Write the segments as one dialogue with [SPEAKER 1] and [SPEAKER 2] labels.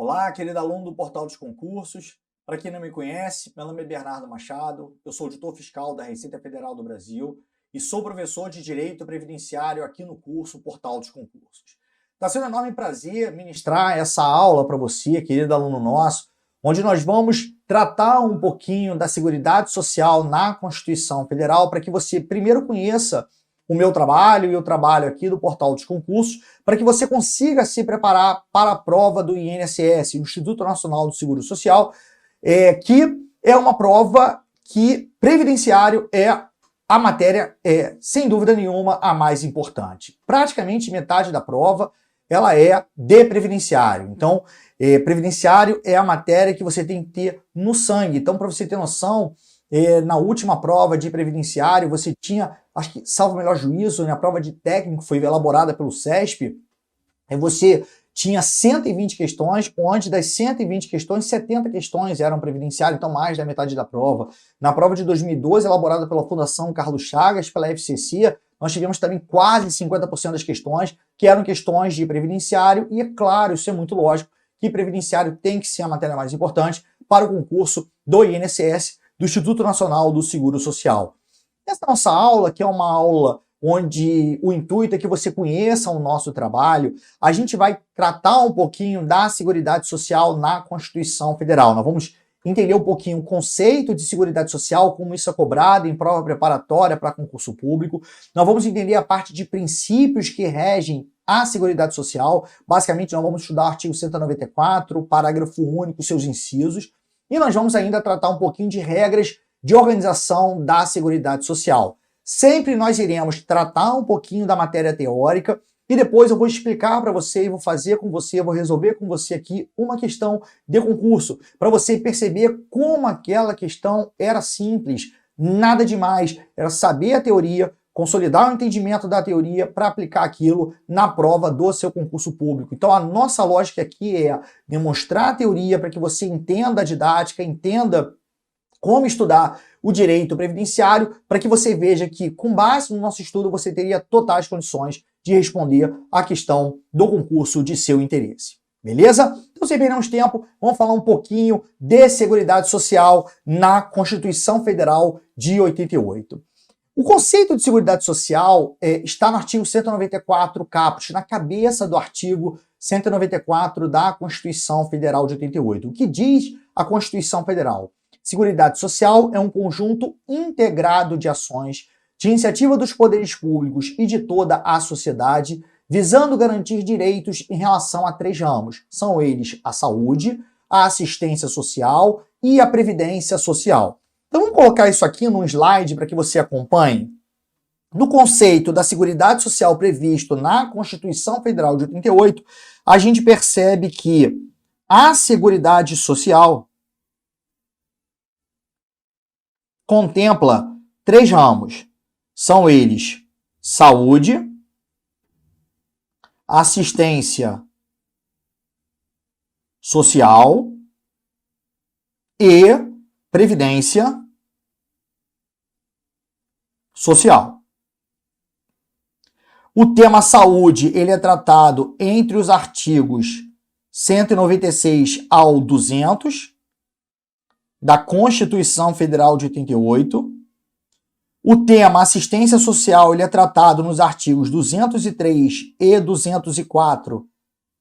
[SPEAKER 1] Olá, querido aluno do Portal dos Concursos. Para quem não me conhece, meu nome é Bernardo Machado, eu sou auditor fiscal da Receita Federal do Brasil e sou professor de Direito Previdenciário aqui no curso Portal dos Concursos. Está sendo um enorme prazer ministrar essa aula para você, querido aluno nosso, onde nós vamos tratar um pouquinho da Seguridade Social na Constituição Federal para que você primeiro conheça o meu trabalho e o trabalho aqui do Portal dos Concursos, para que você consiga se preparar para a prova do INSS, do Instituto Nacional do Seguro Social, que é uma prova que previdenciário é a matéria, sem dúvida nenhuma, a mais importante. Praticamente metade da prova ela é de previdenciário. Então, previdenciário é a matéria que você tem que ter no sangue. Então, para você ter noção, na última prova de previdenciário, você tinha, acho que, salvo o melhor juízo, na prova de técnico, foi elaborada pelo CESP, você tinha 120 questões, onde das 120 questões, 70 questões eram previdenciário, então mais da metade da prova. Na prova de 2012, elaborada pela Fundação Carlos Chagas, pela FCC, nós tivemos também quase 50% das questões que eram questões de previdenciário, e é claro, isso é muito lógico, que previdenciário tem que ser a matéria mais importante para o concurso do INSS, do Instituto Nacional do Seguro Social. Essa nossa aula, que é uma aula onde o intuito é que você conheça o nosso trabalho, a gente vai tratar um pouquinho da Seguridade Social na Constituição Federal. Nós vamos entender um pouquinho o conceito de Seguridade Social, como isso é cobrado em prova preparatória para concurso público. Nós vamos entender a parte de princípios que regem a Seguridade Social. Basicamente, nós vamos estudar o artigo 194, parágrafo único, seus incisos. E nós vamos ainda tratar um pouquinho de regras de organização da Seguridade Social. Sempre nós iremos tratar um pouquinho da matéria teórica e depois eu vou explicar para você e vou fazer com você, vou resolver com você aqui uma questão de concurso, para você perceber como aquela questão era simples, nada demais, era saber a teoria, consolidar o entendimento da teoria para aplicar aquilo na prova do seu concurso público. Então a nossa lógica aqui é demonstrar a teoria para que você entenda a didática, entenda como estudar o direito previdenciário, para que você veja que, com base no nosso estudo, você teria totais condições de responder à questão do concurso de seu interesse. Beleza? Então, sem perdermos tempo, vamos falar um pouquinho de Seguridade Social na Constituição Federal de 88. O conceito de Seguridade Social está no artigo 194, caput, na cabeça do artigo 194 da Constituição Federal de 88. O que diz a Constituição Federal? Seguridade Social é um conjunto integrado de ações de iniciativa dos poderes públicos e de toda a sociedade, visando garantir direitos em relação a três ramos. São eles a saúde, a assistência social e a previdência social. Então vamos colocar isso aqui num slide para que você acompanhe. No conceito da Seguridade Social previsto na Constituição Federal de 88, a gente percebe que a Seguridade Social contempla três ramos. São eles saúde, assistência social e previdência social. O tema saúde, ele é tratado entre os artigos 196 ao 200 da Constituição Federal de 88. O tema assistência social, ele é tratado nos artigos 203 e 204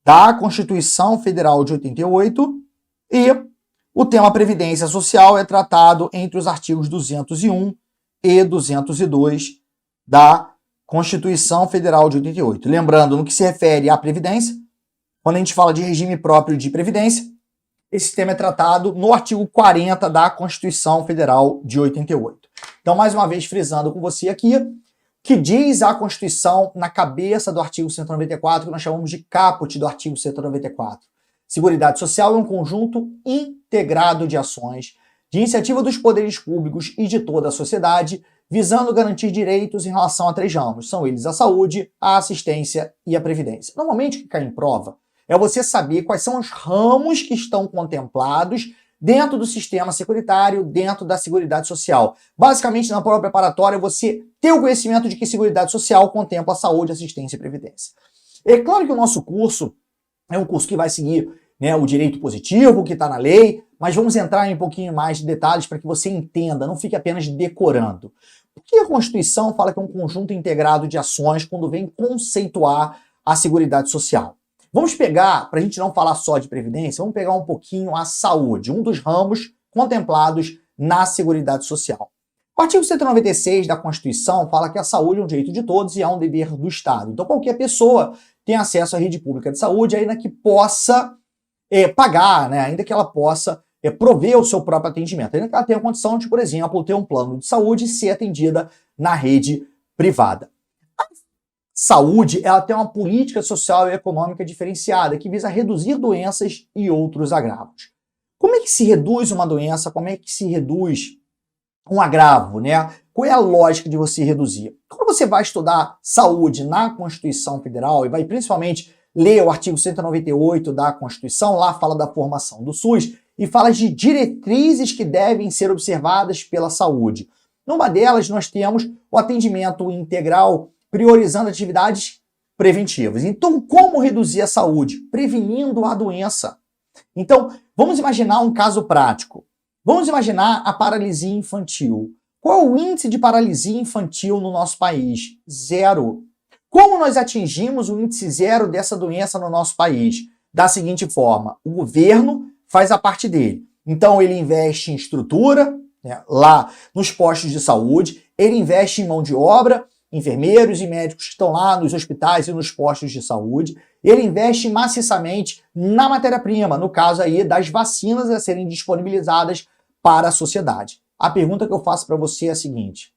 [SPEAKER 1] da Constituição Federal de 88. E o tema previdência social é tratado entre os artigos 201 e 202 da Constituição Federal de 88. Lembrando, no que se refere à previdência, quando a gente fala de regime próprio de previdência, esse tema é tratado no artigo 40 da Constituição Federal de 88. Então, mais uma vez, frisando com você aqui, que diz a Constituição na cabeça do artigo 194, que nós chamamos de caput do artigo 194. Seguridade Social é um conjunto integrado de ações de iniciativa dos poderes públicos e de toda a sociedade, visando garantir direitos em relação a três ramos. São eles a saúde, a assistência e a previdência. Normalmente, o que cai em prova é você saber quais são os ramos que estão contemplados dentro do sistema securitário, dentro da Seguridade Social. Basicamente, na prova preparatória, você ter o conhecimento de que Seguridade Social contempla saúde, assistência e previdência. É claro que o nosso curso é um curso que vai seguir né, o direito positivo que está na lei, mas vamos entrar em um pouquinho mais de detalhes para que você entenda, não fique apenas decorando. Por que a Constituição fala que é um conjunto integrado de ações quando vem conceituar a Seguridade Social? Vamos pegar, para a gente não falar só de Previdência, vamos pegar um pouquinho a saúde, um dos ramos contemplados na Seguridade Social. O artigo 196 da Constituição fala que a saúde é um direito de todos e é um dever do Estado. Então qualquer pessoa tem acesso à rede pública de saúde, ainda que possa pagar, né? Ainda que ela possa prover o seu próprio atendimento, ainda que ela tenha a condição de, por exemplo, ter um plano de saúde e ser atendida na rede privada. A saúde, ela tem uma política social e econômica diferenciada que visa reduzir doenças e outros agravos. Como é que se reduz uma doença? Como é que se reduz um agravo, né? Qual é a lógica de você reduzir? Quando você vai estudar saúde na Constituição Federal e vai principalmente ler o artigo 198 da Constituição, lá fala da formação do SUS e fala de diretrizes que devem ser observadas pela saúde. Numa delas, nós temos o atendimento integral priorizando atividades preventivas. Então, como reduzir a saúde? Prevenindo a doença. Então, vamos imaginar um caso prático. Vamos imaginar a paralisia infantil. Qual é o índice de paralisia infantil no nosso país? 0. Como nós atingimos o índice 0 dessa doença no nosso país? Da seguinte forma, o governo faz a parte dele. Então ele investe em estrutura, né, lá nos postos de saúde, ele investe em mão de obra, enfermeiros e médicos que estão lá nos hospitais e nos postos de saúde, ele investe maciçamente na matéria-prima, no caso aí das vacinas a serem disponibilizadas para a sociedade. A pergunta que eu faço para você é a seguinte: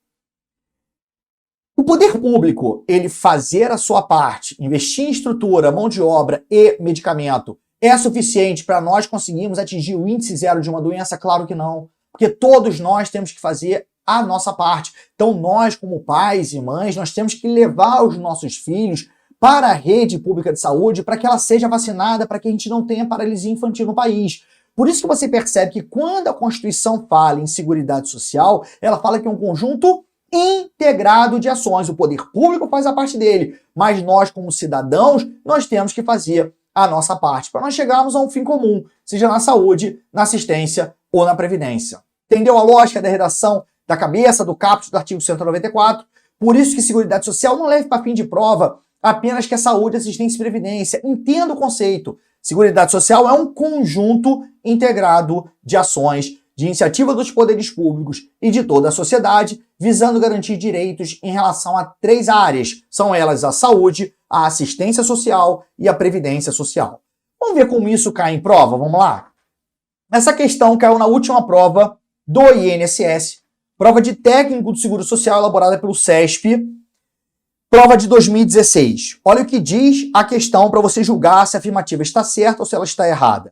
[SPEAKER 1] o poder público, ele fazer a sua parte, investir em estrutura, mão de obra e medicamento, é suficiente para nós conseguirmos atingir o índice 0 de uma doença? Claro que não, porque todos nós temos que fazer a nossa parte. Então nós, como pais e mães, nós temos que levar os nossos filhos para a rede pública de saúde para que ela seja vacinada, para que a gente não tenha paralisia infantil no país. Por isso que você percebe que quando a Constituição fala em Seguridade Social, ela fala que é um conjunto integrado de ações. O poder público faz a parte dele, mas nós, como cidadãos, nós temos que fazer a nossa parte para nós chegarmos a um fim comum, seja na saúde, na assistência ou na previdência. Entendeu a lógica da redação da cabeça do caput do artigo 194? Por isso que Seguridade Social não leve para fim de prova apenas que é saúde, assistência e previdência. Entenda o conceito. Seguridade Social é um conjunto integrado de ações de iniciativa dos poderes públicos e de toda a sociedade, visando garantir direitos em relação a 3 áreas. São elas a saúde, a assistência social e a previdência social. Vamos ver como isso cai em prova? Vamos lá? Essa questão caiu na última prova do INSS, prova de técnico do Seguro Social elaborada pelo SESP, prova de 2016. Olha o que diz a questão para você julgar se a afirmativa está certa ou se ela está errada.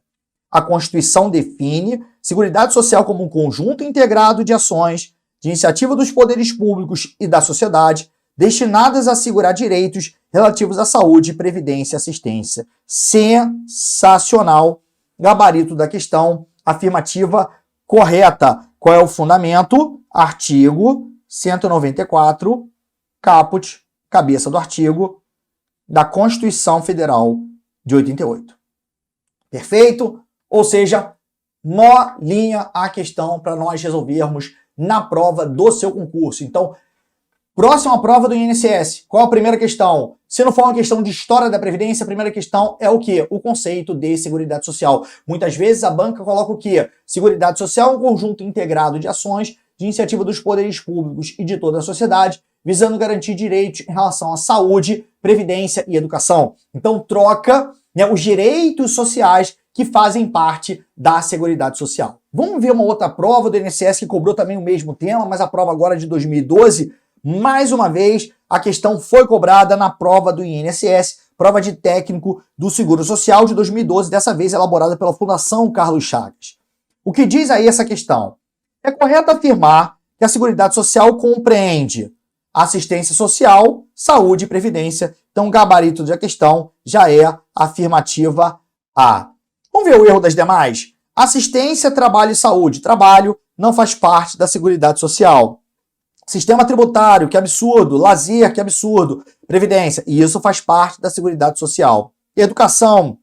[SPEAKER 1] A Constituição define Seguridade Social como um conjunto integrado de ações de iniciativa dos poderes públicos e da sociedade destinadas a assegurar direitos relativos à saúde, previdência e assistência. Sensacional. Gabarito da questão, afirmativa correta. Qual é o fundamento? Artigo 194, caput, cabeça do artigo da Constituição Federal de 88. Perfeito? Ou seja, molinha a questão para nós resolvermos na prova do seu concurso. Então, próxima prova do INSS. Qual a primeira questão? Se não for uma questão de história da Previdência, a primeira questão é o quê? O conceito de Seguridade Social. Muitas vezes a banca coloca o quê? Seguridade Social é um conjunto integrado de ações de iniciativa dos poderes públicos e de toda a sociedade, visando garantir direitos em relação à saúde, previdência e educação. Então troca, né, os direitos sociais que fazem parte da Seguridade Social. Vamos ver uma outra prova do INSS que cobrou também o mesmo tema, mas a prova agora é de 2012. Mais uma vez, a questão foi cobrada na prova do INSS, prova de técnico do Seguro Social de 2012, dessa vez elaborada pela Fundação Carlos Chagas. O que diz aí essa questão? É correto afirmar que a Seguridade Social compreende assistência social, saúde e previdência. Então, o gabarito da questão já é afirmativa A. Vamos ver o erro das demais? Assistência, trabalho e saúde. Trabalho não faz parte da Seguridade Social. Sistema tributário, que absurdo. Lazer, que absurdo. Previdência, e isso faz parte da Seguridade Social. Educação,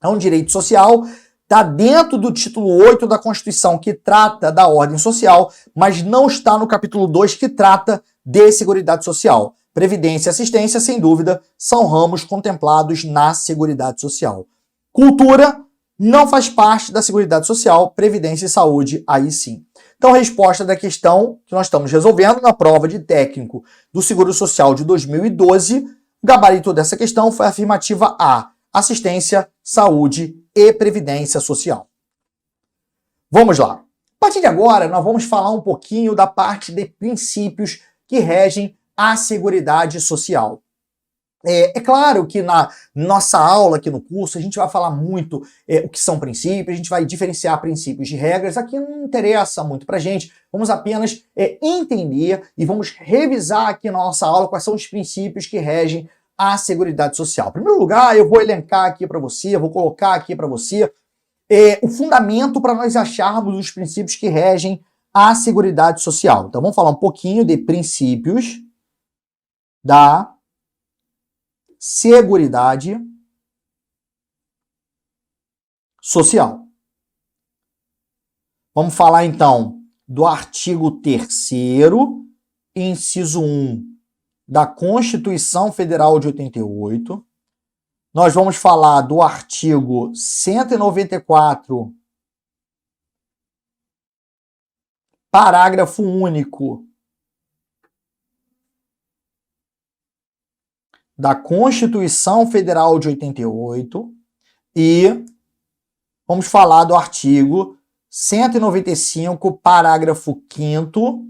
[SPEAKER 1] É um direito social, está dentro do título 8 da Constituição, que trata da ordem social, mas não está no capítulo 2, que trata de Seguridade Social. Previdência e assistência, sem dúvida, são ramos contemplados na Seguridade Social. Cultura não faz parte da Seguridade Social, Previdência e Saúde, aí sim. Então, a resposta da questão que nós estamos resolvendo na prova de técnico do Seguro Social de 2012, o gabarito dessa questão foi a afirmativa A, assistência, saúde e previdência social. Vamos lá. A partir de agora, nós vamos falar um pouquinho da parte de princípios que regem a Seguridade Social. É claro que na nossa aula aqui no curso a gente vai falar muito o que são princípios, a gente vai diferenciar princípios de regras, aqui não interessa muito pra gente, vamos apenas entender e vamos revisar aqui na nossa aula quais são os princípios que regem a Seguridade Social. Em primeiro lugar, eu vou elencar aqui para você, eu vou colocar aqui para você o fundamento para nós acharmos os princípios que regem a Seguridade Social. Então vamos falar um pouquinho de princípios da Seguridade Social. Vamos falar então do artigo 3º, inciso 1 da Constituição Federal de 88. Nós vamos falar do artigo 194, parágrafo único da Constituição Federal de 88 e vamos falar do artigo 195, parágrafo 5º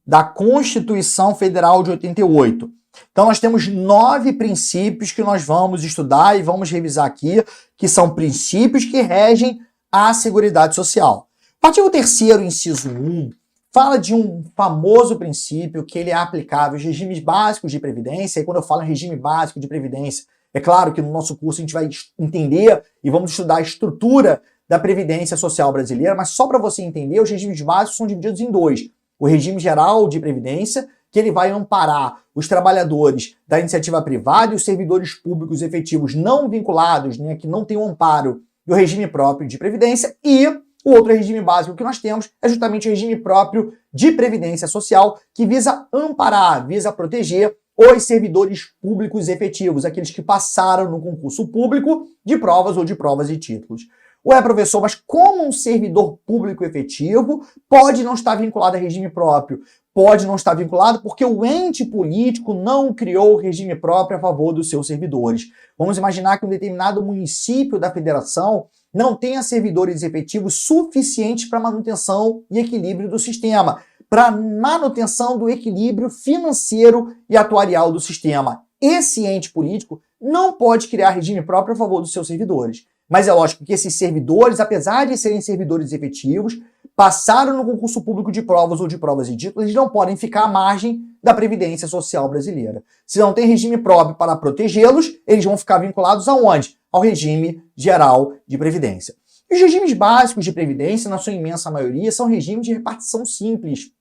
[SPEAKER 1] da Constituição Federal de 88. Então nós temos 9 princípios que nós vamos estudar e vamos revisar aqui, que são princípios que regem a Seguridade Social. O artigo 3º, inciso 1, fala de um famoso princípio que ele é aplicável aos regimes básicos de previdência, e quando eu falo em regime básico de previdência, é claro que no nosso curso a gente vai entender e vamos estudar a estrutura da Previdência Social brasileira, mas só para você entender, os regimes básicos são divididos em 2. O regime geral de previdência, que ele vai amparar os trabalhadores da iniciativa privada e os servidores públicos efetivos não vinculados, né, que não têm o amparo do regime próprio de previdência, e o outro regime básico que nós temos é justamente o regime próprio de previdência social, que visa amparar, visa proteger os servidores públicos efetivos, aqueles que passaram no concurso público de provas ou de provas e títulos. Ué, professor, mas como um servidor público efetivo pode não estar vinculado a regime próprio? Pode não estar vinculado porque o ente político não criou o regime próprio a favor dos seus servidores. Vamos imaginar que um determinado município da federação não tenha servidores efetivos suficientes para manutenção e equilíbrio do sistema, para manutenção do equilíbrio financeiro e atuarial do sistema. Esse ente político não pode criar regime próprio a favor dos seus servidores. Mas é lógico que esses servidores, apesar de serem servidores efetivos, passaram no concurso público de provas ou de provas e títulos, eles não podem ficar à margem da Previdência Social brasileira. Se não tem regime próprio para protegê-los, eles vão ficar vinculados aonde? Ao regime geral de previdência. E os regimes básicos de previdência, na sua imensa maioria, são regimes de repartição simples.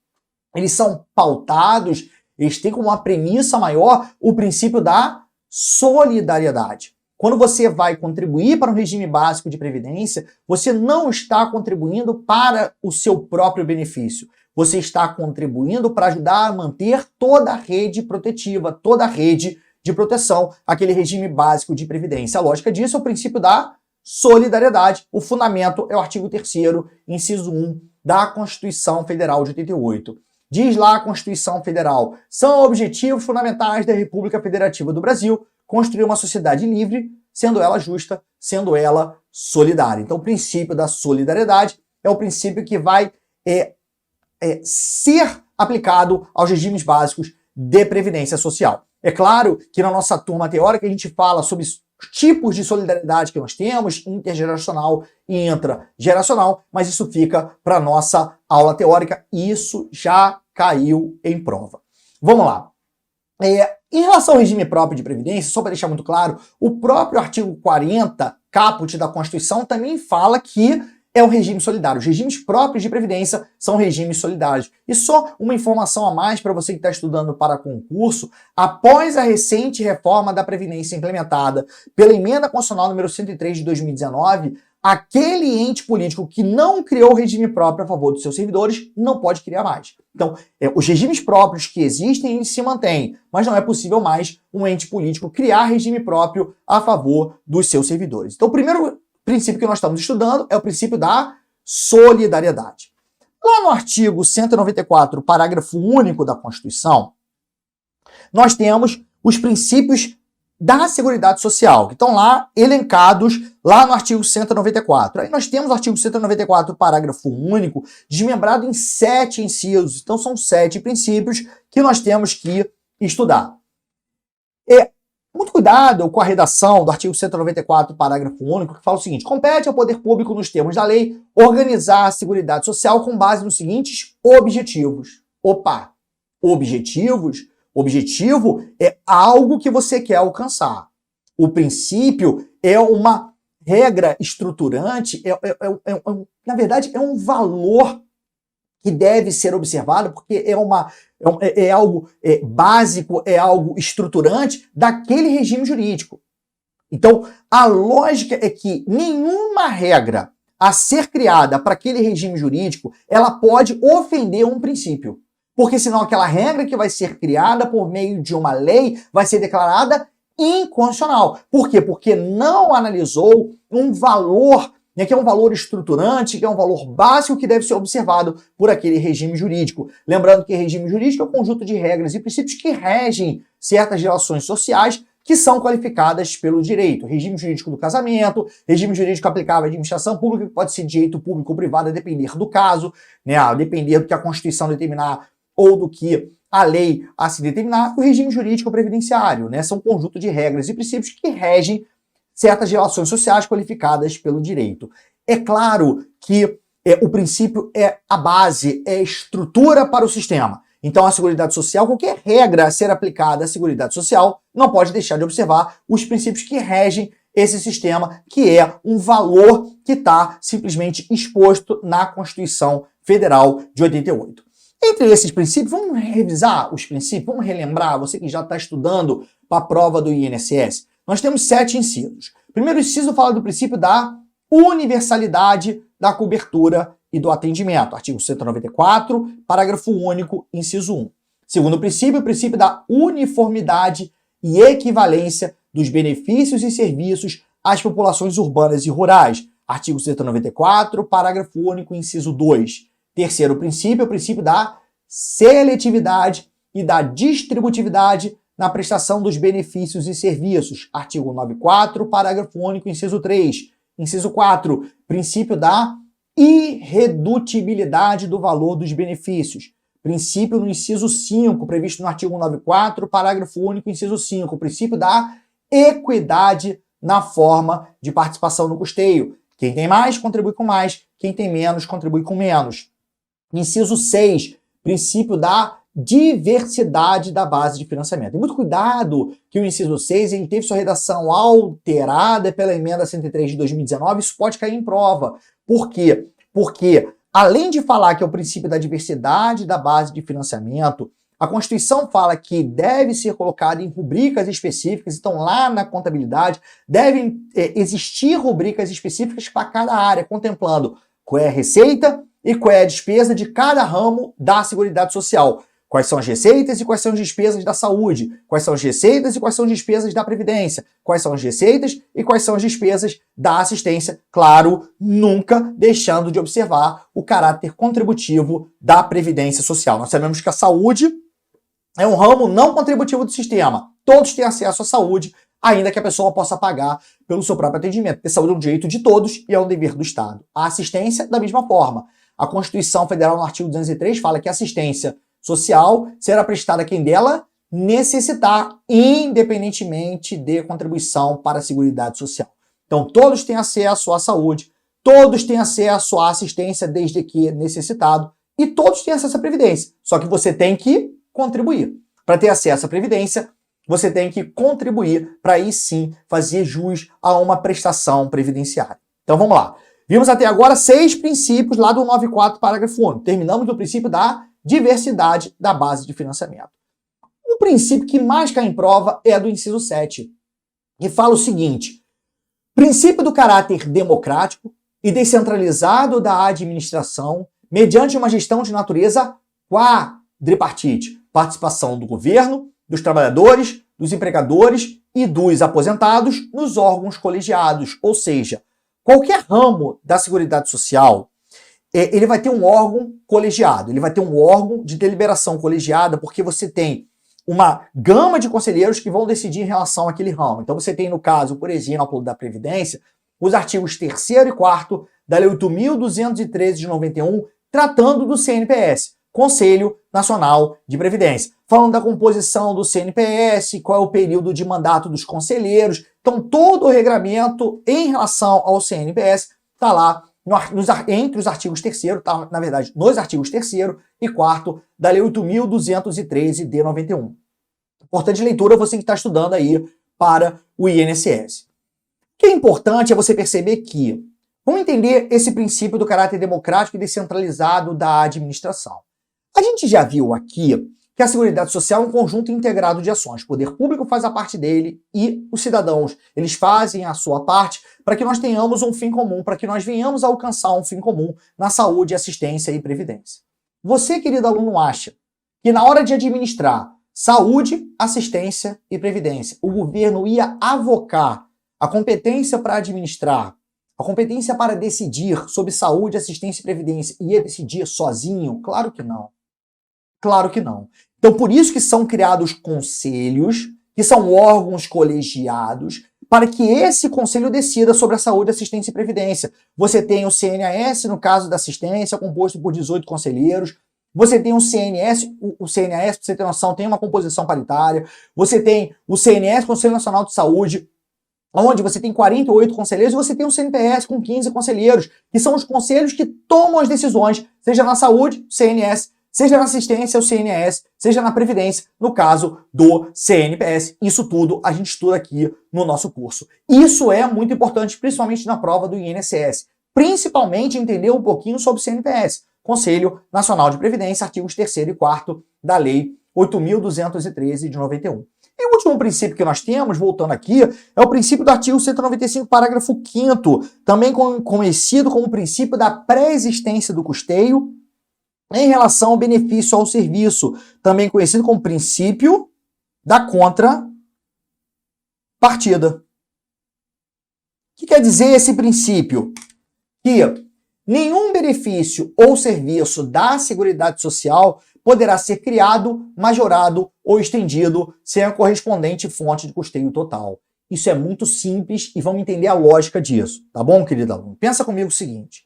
[SPEAKER 1] Eles são pautados, eles têm como uma premissa maior o princípio da solidariedade. Quando você vai contribuir para um regime básico de previdência, você não está contribuindo para o seu próprio benefício. Você está contribuindo para ajudar a manter toda a rede protetiva, toda a rede de proteção, aquele regime básico de previdência. A lógica disso é o princípio da solidariedade. O fundamento é o artigo 3º, inciso 1 da Constituição Federal de 88. Diz lá a Constituição Federal: são objetivos fundamentais da República Federativa do Brasil construir uma sociedade livre, sendo ela justa, sendo ela solidária. Então, o princípio da solidariedade é o princípio que vai ser aplicado aos regimes básicos de previdência social. É claro que na nossa turma teórica a gente fala sobre os tipos de solidariedade que nós temos, intergeracional e intrageracional, mas isso fica para a nossa aula teórica e isso já caiu em prova. Vamos lá. Em relação ao regime próprio de previdência, só para deixar muito claro, o próprio artigo 40, caput da Constituição, também fala que é o regime solidário. Os regimes próprios de previdência são regimes solidários. E só uma informação a mais para você que está estudando para concurso: após a recente reforma da Previdência implementada pela Emenda Constitucional número 103 de 2019, aquele ente político que não criou regime próprio a favor dos seus servidores não pode criar mais. Então, os regimes próprios que existem, eles se mantêm, mas não é possível mais um ente político criar regime próprio a favor dos seus servidores. Então, o primeiro princípio que nós estamos estudando é o princípio da solidariedade. Lá no artigo 194, parágrafo único da Constituição, nós temos os princípios da Seguridade Social, que estão lá elencados lá no artigo 194. Aí nós temos o artigo 194, parágrafo único, desmembrado em 7 incisos. Então são 7 princípios que nós temos que estudar. Muito cuidado com a redação do artigo 194, parágrafo único, que fala o seguinte: compete ao poder público, nos termos da lei, organizar a Seguridade Social com base nos seguintes objetivos. Opa! Objetivos? Objetivo é algo que você quer alcançar. O princípio é uma regra estruturante, na verdade, é um valor que deve ser observado, porque é algo básico, é algo estruturante daquele regime jurídico. Então, a lógica é que nenhuma regra a ser criada para aquele regime jurídico, ela pode ofender um princípio. Porque senão aquela regra que vai ser criada por meio de uma lei vai ser declarada inconstitucional. Por quê? Porque não analisou um valor, que é um valor estruturante, que é um valor básico que deve ser observado por aquele regime jurídico. Lembrando que regime jurídico é um conjunto de regras e princípios que regem certas relações sociais que são qualificadas pelo direito. Regime jurídico do casamento, regime jurídico aplicável à administração pública, que pode ser direito público ou privado, a depender do caso, a depender do que a Constituição determinar ou do que a lei a se determinar. O regime jurídico previdenciário, são um conjunto de regras e princípios que regem certas relações sociais qualificadas pelo direito. É claro que o princípio é a base, é a estrutura para o sistema. Então, a Seguridade Social, qualquer regra a ser aplicada à Seguridade Social, não pode deixar de observar os princípios que regem esse sistema, que é um valor que está simplesmente exposto na Constituição Federal de 88. Entre esses princípios, vamos revisar os princípios, vamos relembrar, você que já está estudando para a prova do INSS. Nós temos 7 incisos. O primeiro inciso fala do princípio da universalidade da cobertura e do atendimento. Artigo 194, parágrafo único, inciso 1. Segundo princípio, o princípio da uniformidade e equivalência dos benefícios e serviços às populações urbanas e rurais. Artigo 194, parágrafo único, inciso 2. Terceiro princípio é o princípio da seletividade e da distributividade na prestação dos benefícios e serviços. Artigo 94, parágrafo único, inciso 3. Inciso 4, princípio da irredutibilidade do valor dos benefícios. Princípio no inciso 5, previsto no artigo 194, parágrafo único, inciso 5. Princípio da equidade na forma de participação no custeio. Quem tem mais, contribui com mais. Quem tem menos, contribui com menos. Inciso 6, princípio da diversidade da base de financiamento. E muito cuidado que o inciso 6 ele teve sua redação alterada pela emenda 103 de 2019, isso pode cair em prova. Por quê? Porque, além de falar que é o princípio da diversidade da base de financiamento, a Constituição fala que deve ser colocado em rubricas específicas, então lá na contabilidade devem existir rubricas específicas para cada área, contemplando qual é a receita e qual é a despesa de cada ramo da Seguridade Social. Quais são as receitas e quais são as despesas da saúde? Quais são as receitas e quais são as despesas da Previdência? Quais são as receitas e quais são as despesas da assistência? Claro, nunca deixando de observar o caráter contributivo da Previdência Social. Nós sabemos que a saúde é um ramo não contributivo do sistema. Todos têm acesso à saúde, ainda que a pessoa possa pagar pelo seu próprio atendimento. Porque saúde é um direito de todos e é um dever do Estado. A assistência, da mesma forma. A Constituição Federal, no artigo 203, fala que a assistência social será prestada a quem dela necessitar, independentemente de contribuição para a Seguridade Social. Então, todos têm acesso à saúde, todos têm acesso à assistência desde que necessitado, e todos têm acesso à Previdência. Só que você tem que contribuir. Para ter acesso à Previdência, você tem que contribuir para aí sim fazer jus a uma prestação previdenciária. Então, vamos lá. Vimos até agora 6 princípios lá do 94, parágrafo 1. Terminamos no princípio da diversidade da base de financiamento. O princípio que mais cai em prova é do inciso 7, que fala o seguinte: princípio do caráter democrático e descentralizado da administração mediante uma gestão de natureza quadripartite, participação do governo, dos trabalhadores, dos empregadores e dos aposentados nos órgãos colegiados, ou seja, qualquer ramo da Seguridade Social, ele vai ter um órgão colegiado, ele vai ter um órgão de deliberação colegiada, porque você tem uma gama de conselheiros que vão decidir em relação àquele ramo. Então você tem, no caso, por exemplo, da Previdência, os artigos 3º e 4º da Lei 8.213 de 91, tratando do CNPS, Conselho Nacional de Previdência. Falando da composição do CNPS, qual é o período de mandato dos conselheiros. Então todo o regramento em relação ao CNPS está lá entre os artigos 3º, tá, na verdade, nos artigos 3º e 4º da Lei 8.213 de 91. Importante leitura você que está estudando aí para o INSS. O que é importante é você perceber que, vamos entender esse princípio do caráter democrático e descentralizado da administração. A gente já viu aqui que a Seguridade Social é um conjunto integrado de ações. O poder público faz a parte dele e os cidadãos, eles fazem a sua parte para que nós tenhamos um fim comum, para que nós venhamos a alcançar um fim comum na saúde, assistência e previdência. Você, querido aluno, acha que na hora de administrar saúde, assistência e previdência, o governo ia avocar a competência para administrar, a competência para decidir sobre saúde, assistência e previdência, ia decidir sozinho? Claro que não. Claro que não. Então, por isso que são criados conselhos, que são órgãos colegiados, para que esse conselho decida sobre a saúde, assistência e previdência. Você tem o CNAS, no caso da assistência, composto por 18 conselheiros. Você tem o CNS, para você ter noção, tem uma composição paritária. Você tem o CNS, Conselho Nacional de Saúde, onde você tem 48 conselheiros, e você tem o CNPS com 15 conselheiros, que são os conselhos que tomam as decisões, seja na saúde, o CNS, seja na assistência, o CNS, seja na previdência, no caso do CNPS. Isso tudo a gente estuda aqui no nosso curso. Isso é muito importante, principalmente na prova do INSS. Principalmente entender um pouquinho sobre o CNPS, Conselho Nacional de Previdência, artigos 3º e 4º da Lei 8.213 de 91. E o último princípio que nós temos, voltando aqui, é o princípio do artigo 195, parágrafo 5º, também conhecido como princípio da pré-existência do custeio em relação ao benefício ao serviço, também conhecido como princípio da contrapartida. O que quer dizer esse princípio? Que nenhum benefício ou serviço da Seguridade Social poderá ser criado, majorado ou estendido sem a correspondente fonte de custeio total. Isso é muito simples e vamos entender a lógica disso, tá bom, querido aluno? Pensa comigo o seguinte.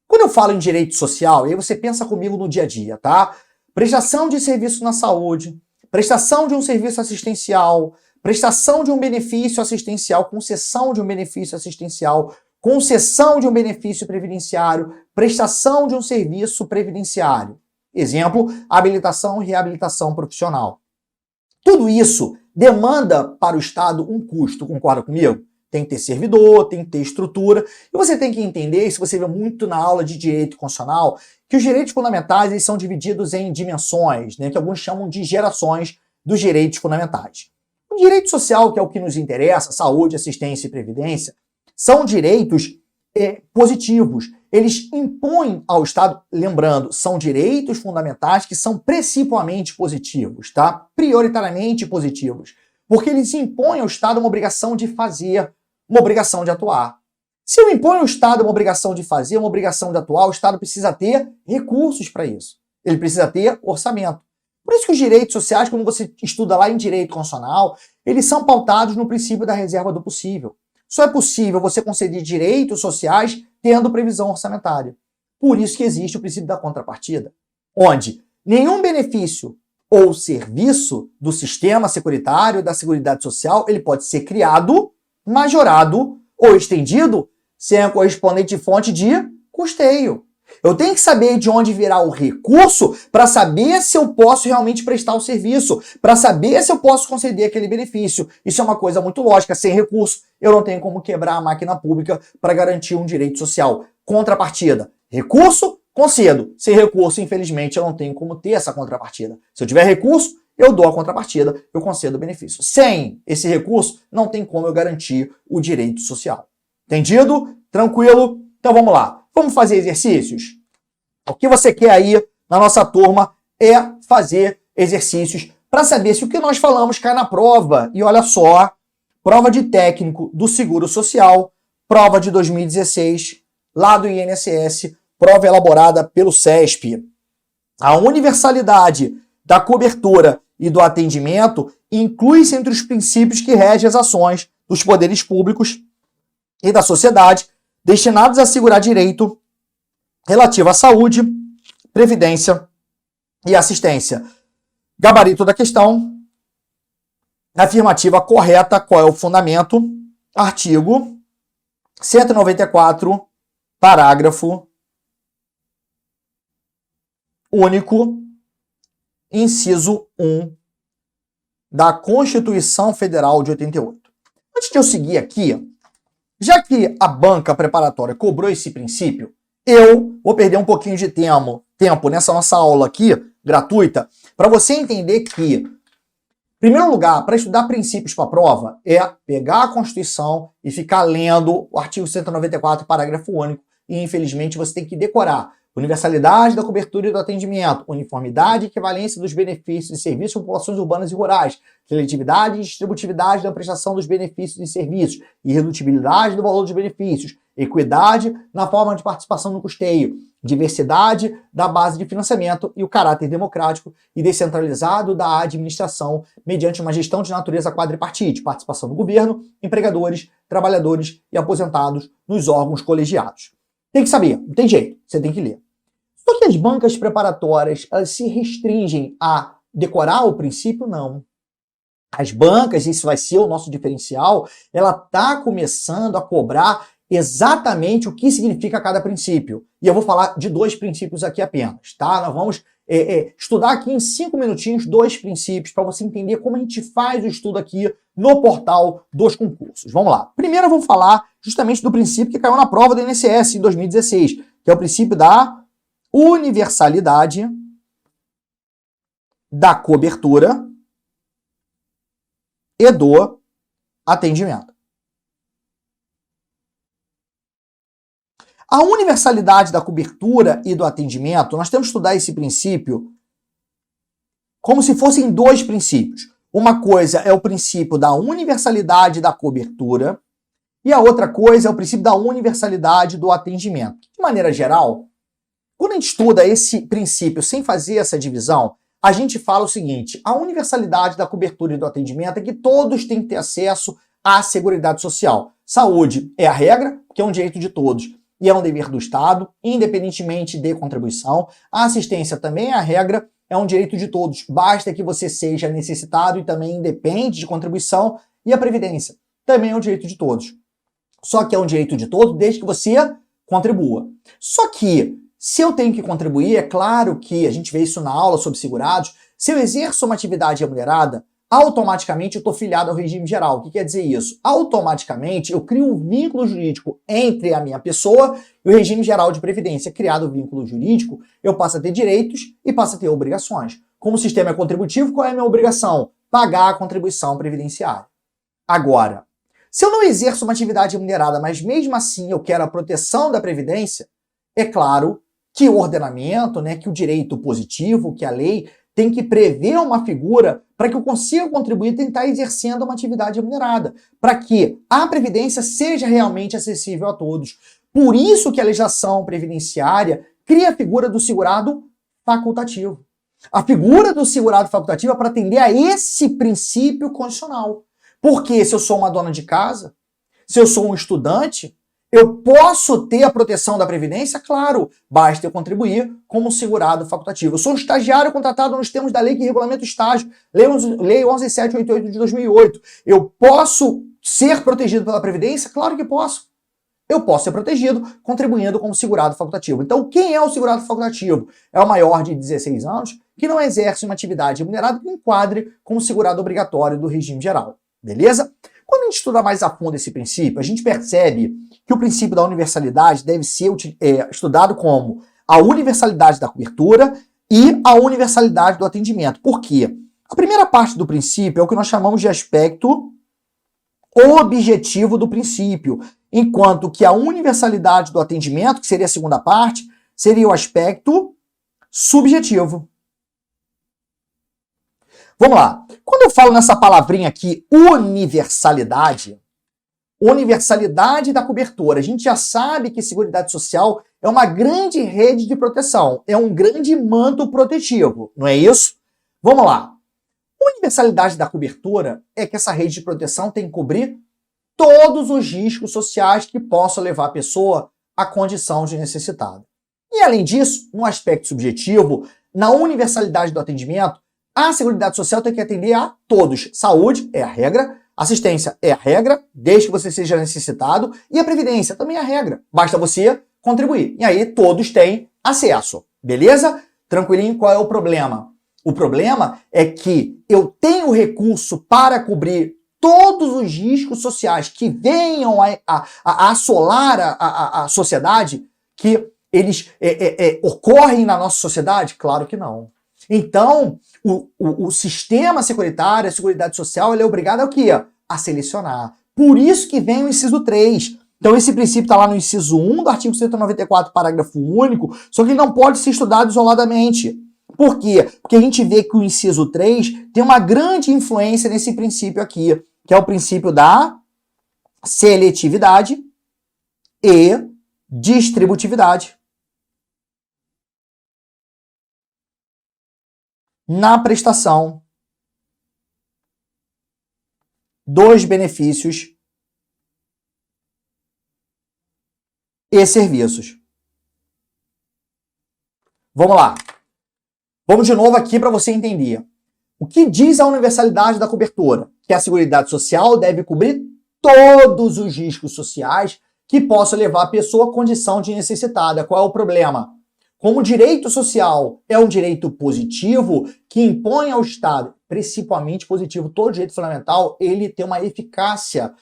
[SPEAKER 1] Quando eu falo em direito social, aí você pensa comigo no dia a dia, tá? Prestação de serviço na saúde, prestação de um serviço assistencial, prestação de um benefício assistencial, concessão de um benefício assistencial, concessão de um benefício previdenciário, prestação de um serviço previdenciário. Exemplo, habilitação e reabilitação profissional. Tudo isso demanda para o Estado um custo, concorda comigo? Tem que ter servidor, tem que ter estrutura. E você tem que entender, se você vê muito na aula de direito constitucional, que os direitos fundamentais eles são divididos em dimensões, né, que alguns chamam de gerações dos direitos fundamentais. O direito social, que é o que nos interessa, saúde, assistência e previdência, são direitos positivos. Eles impõem ao Estado, lembrando, são direitos fundamentais que são principalmente positivos, tá? Prioritariamente positivos. Porque eles impõem ao Estado uma obrigação de fazer, uma obrigação de atuar. Se eu imponho ao Estado uma obrigação de fazer, uma obrigação de atuar, o Estado precisa ter recursos para isso. Ele precisa ter orçamento. Por isso que os direitos sociais, quando você estuda lá em direito constitucional, eles são pautados no princípio da reserva do possível. Só é possível você conceder direitos sociais tendo previsão orçamentária. Por isso que existe o princípio da contrapartida, onde nenhum benefício ou serviço do sistema securitário, da Seguridade Social, ele pode ser criado, majorado ou estendido sem a correspondente fonte de custeio. Eu tenho que saber de onde virá o recurso para saber se eu posso realmente prestar o serviço, para saber se eu posso conceder aquele benefício. Isso é uma coisa muito lógica. Sem recurso, eu não tenho como quebrar a máquina pública para garantir um direito social. contrapartida? Recurso, concedo. Sem recurso, infelizmente, eu não tenho como ter essa contrapartida. Se eu tiver recurso, eu dou a contrapartida, eu concedo o benefício. Sem esse recurso, não tem como eu garantir o direito social. Entendido? Tranquilo? Então vamos lá. Vamos fazer exercícios? O que você quer aí na nossa turma é fazer exercícios para saber se o que nós falamos cai na prova. E olha só, prova de técnico do Seguro Social, prova de 2016, lá do INSS, prova elaborada pelo CESP. A universalidade da cobertura e do atendimento inclui-se entre os princípios que regem as ações dos poderes públicos e da sociedade destinados a assegurar direito relativo à saúde, previdência e assistência. Gabarito da questão. Afirmativa correta. Qual é o fundamento? Artigo 194, parágrafo único, inciso 1 da Constituição Federal de 88. Antes de eu seguir aqui, já que a banca preparatória cobrou esse princípio, eu vou perder um pouquinho de tempo nessa nossa aula aqui, gratuita, para você entender que, em primeiro lugar, para estudar princípios para a prova, é pegar a Constituição e ficar lendo o artigo 194, parágrafo único, e infelizmente você tem que decorar universalidade da cobertura e do atendimento, uniformidade e equivalência dos benefícios e serviços de populações urbanas e rurais, seletividade e distributividade da prestação dos benefícios e serviços, irredutibilidade do valor dos benefícios, equidade na forma de participação no custeio, diversidade da base de financiamento e o caráter democrático e descentralizado da administração mediante uma gestão de natureza quadripartite, participação do governo, empregadores, trabalhadores e aposentados nos órgãos colegiados. Tem que saber, não tem jeito, você tem que ler. Só que as bancas preparatórias, elas se restringem a decorar o princípio? Não. As bancas, isso vai ser o nosso diferencial, ela está começando a cobrar exatamente o que significa cada princípio. E eu vou falar de 2 princípios aqui apenas, tá? Nós vamos estudar aqui em 5 minutinhos 2 princípios para você entender como a gente faz o estudo aqui no portal dos concursos. Vamos lá. Primeiro eu vou falar justamente do princípio que caiu na prova do INSS em 2016, que é o princípio da universalidade da cobertura e do atendimento. A universalidade da cobertura e do atendimento, nós temos que estudar esse princípio como se fossem 2 princípios. Uma coisa é o princípio da universalidade da cobertura e a outra coisa é o princípio da universalidade do atendimento. De maneira geral, quando a gente estuda esse princípio sem fazer essa divisão, a gente fala o seguinte: a universalidade da cobertura e do atendimento é que todos têm que ter acesso à Seguridade Social. Saúde é a regra, que é um direito de todos e é um dever do Estado, independentemente de contribuição. A assistência também é a regra, é um direito de todos, basta que você seja necessitado e também independe de contribuição. E a Previdência também é um direito de todos. Só que é um direito de todos desde que você contribua. Só que, se eu tenho que contribuir, é claro que a gente vê isso na aula sobre segurados, se eu exerço uma atividade remunerada, automaticamente eu estou filiado ao regime geral. O que quer dizer isso? Automaticamente eu crio um vínculo jurídico entre a minha pessoa e o regime geral de previdência. Criado o vínculo jurídico, eu passo a ter direitos e passo a ter obrigações. Como o sistema é contributivo, qual é a minha obrigação? Pagar a contribuição previdenciária. Agora, se eu não exerço uma atividade remunerada, mas mesmo assim eu quero a proteção da previdência, é claro que o ordenamento, que o direito positivo, que a lei tem que prever uma figura para que eu consiga contribuir e tentar exercendo uma atividade remunerada, para que a previdência seja realmente acessível a todos. Por isso que a legislação previdenciária cria a figura do segurado facultativo. A figura do segurado facultativo é para atender a esse princípio constitucional. Porque se eu sou uma dona de casa, se eu sou um estudante, eu posso ter a proteção da Previdência? Claro, basta eu contribuir como segurado facultativo. Eu sou um estagiário contratado nos termos da lei que regulamenta o estágio, Lei 11.788 de 2008. Eu posso ser protegido pela Previdência? Claro que posso. Eu posso ser protegido contribuindo como segurado facultativo. Então, quem é o segurado facultativo? É o maior de 16 anos que não exerce uma atividade remunerada que enquadre como segurado obrigatório do regime geral. Beleza? Quando a gente estuda mais a fundo esse princípio, a gente percebe que o princípio da universalidade deve ser estudado como a universalidade da cobertura e a universalidade do atendimento. Por quê? A primeira parte do princípio é o que nós chamamos de aspecto objetivo do princípio, enquanto que a universalidade do atendimento, que seria a segunda parte, seria o aspecto subjetivo. Vamos lá. Quando eu falo nessa palavrinha aqui, universalidade da cobertura, a gente já sabe que Seguridade Social é uma grande rede de proteção, é um grande manto protetivo, não é isso? Vamos lá. Universalidade da cobertura é que essa rede de proteção tem que cobrir todos os riscos sociais que possam levar a pessoa à condição de necessitada. E além disso, no aspecto subjetivo, na universalidade do atendimento, a Seguridade Social tem que atender a todos. Saúde é a regra, assistência é a regra, desde que você seja necessitado, e a previdência também é a regra. Basta você contribuir. E aí todos têm acesso. Beleza? Tranquilinho, qual é o problema? O problema é que eu tenho recurso para cobrir todos os riscos sociais que venham a assolar a sociedade, que eles ocorrem na nossa sociedade? Claro que não. Então, o sistema securitário, a Seguridade Social, ele é obrigado a o quê? A selecionar. Por isso que vem o inciso 3. Então, esse princípio está lá no inciso 1 do artigo 194, parágrafo único, só que ele não pode ser estudado isoladamente. Por quê? Porque a gente vê que o inciso 3 tem uma grande influência nesse princípio aqui, que é o princípio da seletividade e distributividade na prestação dos benefícios e serviços. Vamos lá. Vamos de novo aqui para você entender. O que diz a universalidade da cobertura? Que a Seguridade Social deve cobrir todos os riscos sociais que possam levar a pessoa à condição de necessitada. Qual é o problema? Como o direito social é um direito positivo que impõe ao Estado, principalmente positivo, todo direito fundamental, ele tem uma eficácia,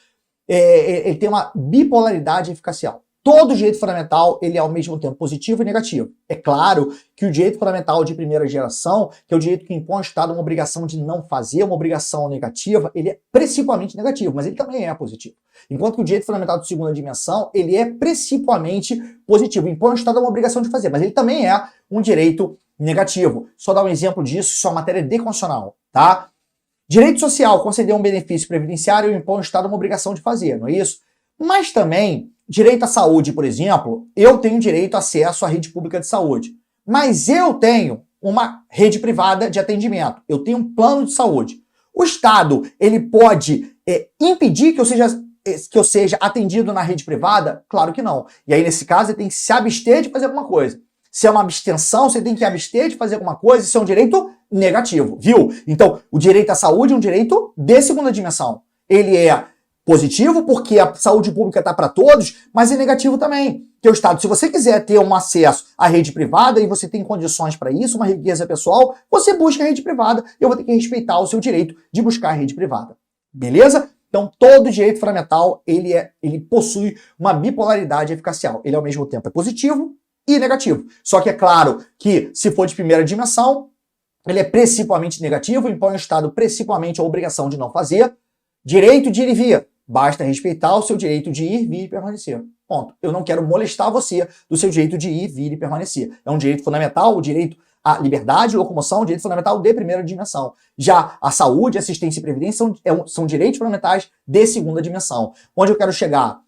[SPEAKER 1] ele tem uma bipolaridade eficacial. Todo direito fundamental, ele é ao mesmo tempo positivo e negativo. É claro que o direito fundamental de primeira geração, que é o direito que impõe ao Estado uma obrigação de não fazer, uma obrigação negativa, ele é principalmente negativo, mas ele também é positivo. Enquanto que o direito fundamental de segunda dimensão, ele é principalmente positivo, impõe ao Estado uma obrigação de fazer, mas ele também é um direito negativo. Só dar um exemplo disso, isso é uma matéria deconstitucional, tá? Direito social, conceder um benefício previdenciário, impõe ao Estado uma obrigação de fazer, não é isso? Mas também, direito à saúde, por exemplo, eu tenho direito a acesso à rede pública de saúde. Mas eu tenho uma rede privada de atendimento. Eu tenho um plano de saúde. O Estado, ele pode impedir que eu seja atendido na rede privada? Claro que não. E aí, nesse caso, ele tem que se abster de fazer alguma coisa. Se é uma abstenção, você tem que abster de fazer alguma coisa, isso é um direito negativo, viu? Então, o direito à saúde é um direito de segunda dimensão. Ele é positivo porque a saúde pública está para todos, mas é negativo também. Porque o Estado, se você quiser ter um acesso à rede privada e você tem condições para isso, uma riqueza pessoal, você busca a rede privada. Eu vou ter que respeitar o seu direito de buscar a rede privada. Beleza? Então, todo direito fundamental, ele possui uma bipolaridade eficacial. Ele, ao mesmo tempo, é positivo e negativo. Só que é claro que, se for de primeira dimensão, ele é principalmente negativo, impõe ao Estado principalmente a obrigação de não fazer. Direito de ir e vir. Basta respeitar o seu direito de ir, vir e permanecer. Ponto. Eu não quero molestar você do seu direito de ir, vir e permanecer. É um direito fundamental, o direito à liberdade, locomoção, direito fundamental de primeira dimensão. Já a saúde, assistência e previdência são direitos fundamentais de segunda dimensão. Onde eu quero chegar?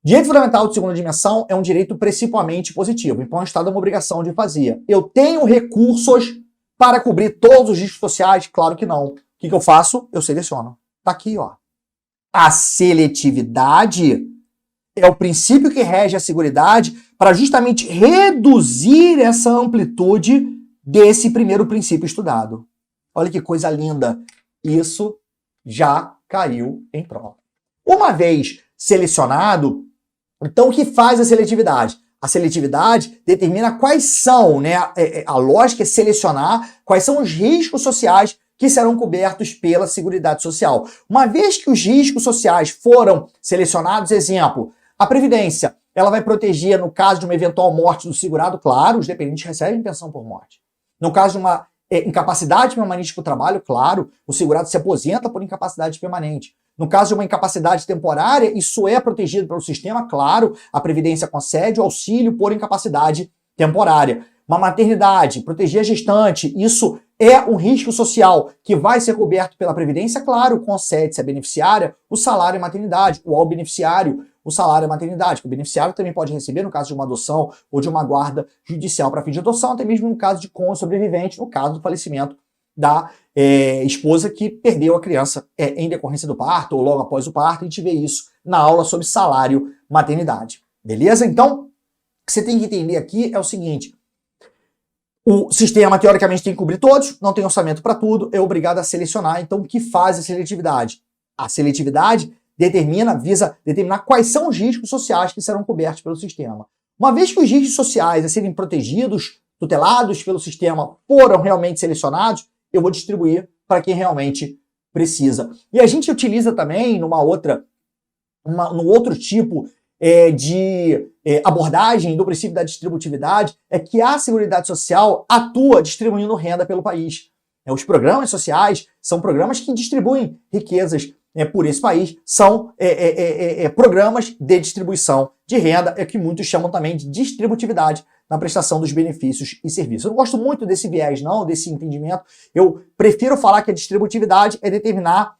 [SPEAKER 1] Direito fundamental de segunda dimensão é um direito principalmente positivo. Impõe ao Estado uma obrigação de fazer. Eu tenho recursos para cobrir todos os riscos sociais? Claro que não. O que eu faço? Eu seleciono. Tá aqui, ó. A seletividade é o princípio que rege a Seguridade para justamente reduzir essa amplitude desse primeiro princípio estudado. Olha que coisa linda. Isso já caiu em prova. Uma vez selecionado, então o que faz a seletividade? A seletividade determina quais são, né? A lógica é selecionar quais são os riscos sociais que que serão cobertos pela Seguridade Social. Uma vez que os riscos sociais foram selecionados, exemplo, a Previdência, ela vai proteger no caso de uma eventual morte do segurado, claro, os dependentes recebem pensão por morte. No caso de uma incapacidade permanente para o trabalho, claro, o segurado se aposenta por incapacidade permanente. No caso de uma incapacidade temporária, isso é protegido pelo sistema, claro, a Previdência concede o auxílio por incapacidade temporária. Uma maternidade, proteger a gestante, isso é um risco social que vai ser coberto pela Previdência, claro, concede-se à beneficiária o salário maternidade, ou ao beneficiário o salário maternidade, que o beneficiário também pode receber no caso de uma adoção ou de uma guarda judicial para fim de adoção, até mesmo no caso de cônjuge sobrevivente, no caso do falecimento da esposa que perdeu a criança em decorrência do parto ou logo após o parto. A gente vê isso na aula sobre salário maternidade. Beleza? Então, o que você tem que entender aqui é o seguinte: o sistema, teoricamente, tem que cobrir todos, não tem orçamento para tudo, é obrigado a selecionar. Então, o que faz a seletividade? A seletividade visa determinar quais são os riscos sociais que serão cobertos pelo sistema. Uma vez que os riscos sociais a serem protegidos, tutelados pelo sistema, foram realmente selecionados, eu vou distribuir para quem realmente precisa. E a gente utiliza também num outro tipo de abordagem do princípio da distributividade, é que a Seguridade Social atua distribuindo renda pelo país. Os programas sociais são programas que distribuem riquezas por esse país, são programas de distribuição de renda, que muitos chamam também de distributividade na prestação dos benefícios e serviços. Eu não gosto muito desse viés, não, desse entendimento. Eu prefiro falar que a distributividade é determinar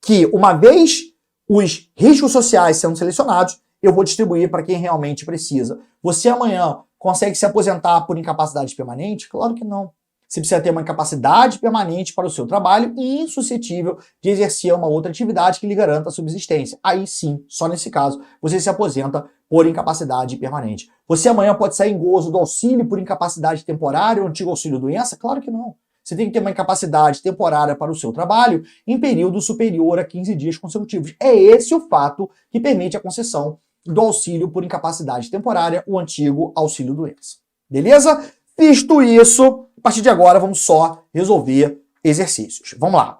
[SPEAKER 1] que, uma vez os riscos sociais sendo selecionados, eu vou distribuir para quem realmente precisa. Você amanhã consegue se aposentar por incapacidade permanente? Claro que não. Você precisa ter uma incapacidade permanente para o seu trabalho e insuscetível de exercer uma outra atividade que lhe garanta a subsistência. Aí sim, só nesse caso, você se aposenta por incapacidade permanente. Você amanhã pode sair em gozo do auxílio por incapacidade temporária, o antigo auxílio-doença? Claro que não. Você tem que ter uma incapacidade temporária para o seu trabalho em período superior a 15 dias consecutivos. É esse o fato que permite a concessão do auxílio por incapacidade temporária, o antigo auxílio-doença. Beleza? Visto isso, a partir de agora vamos só resolver exercícios. Vamos lá.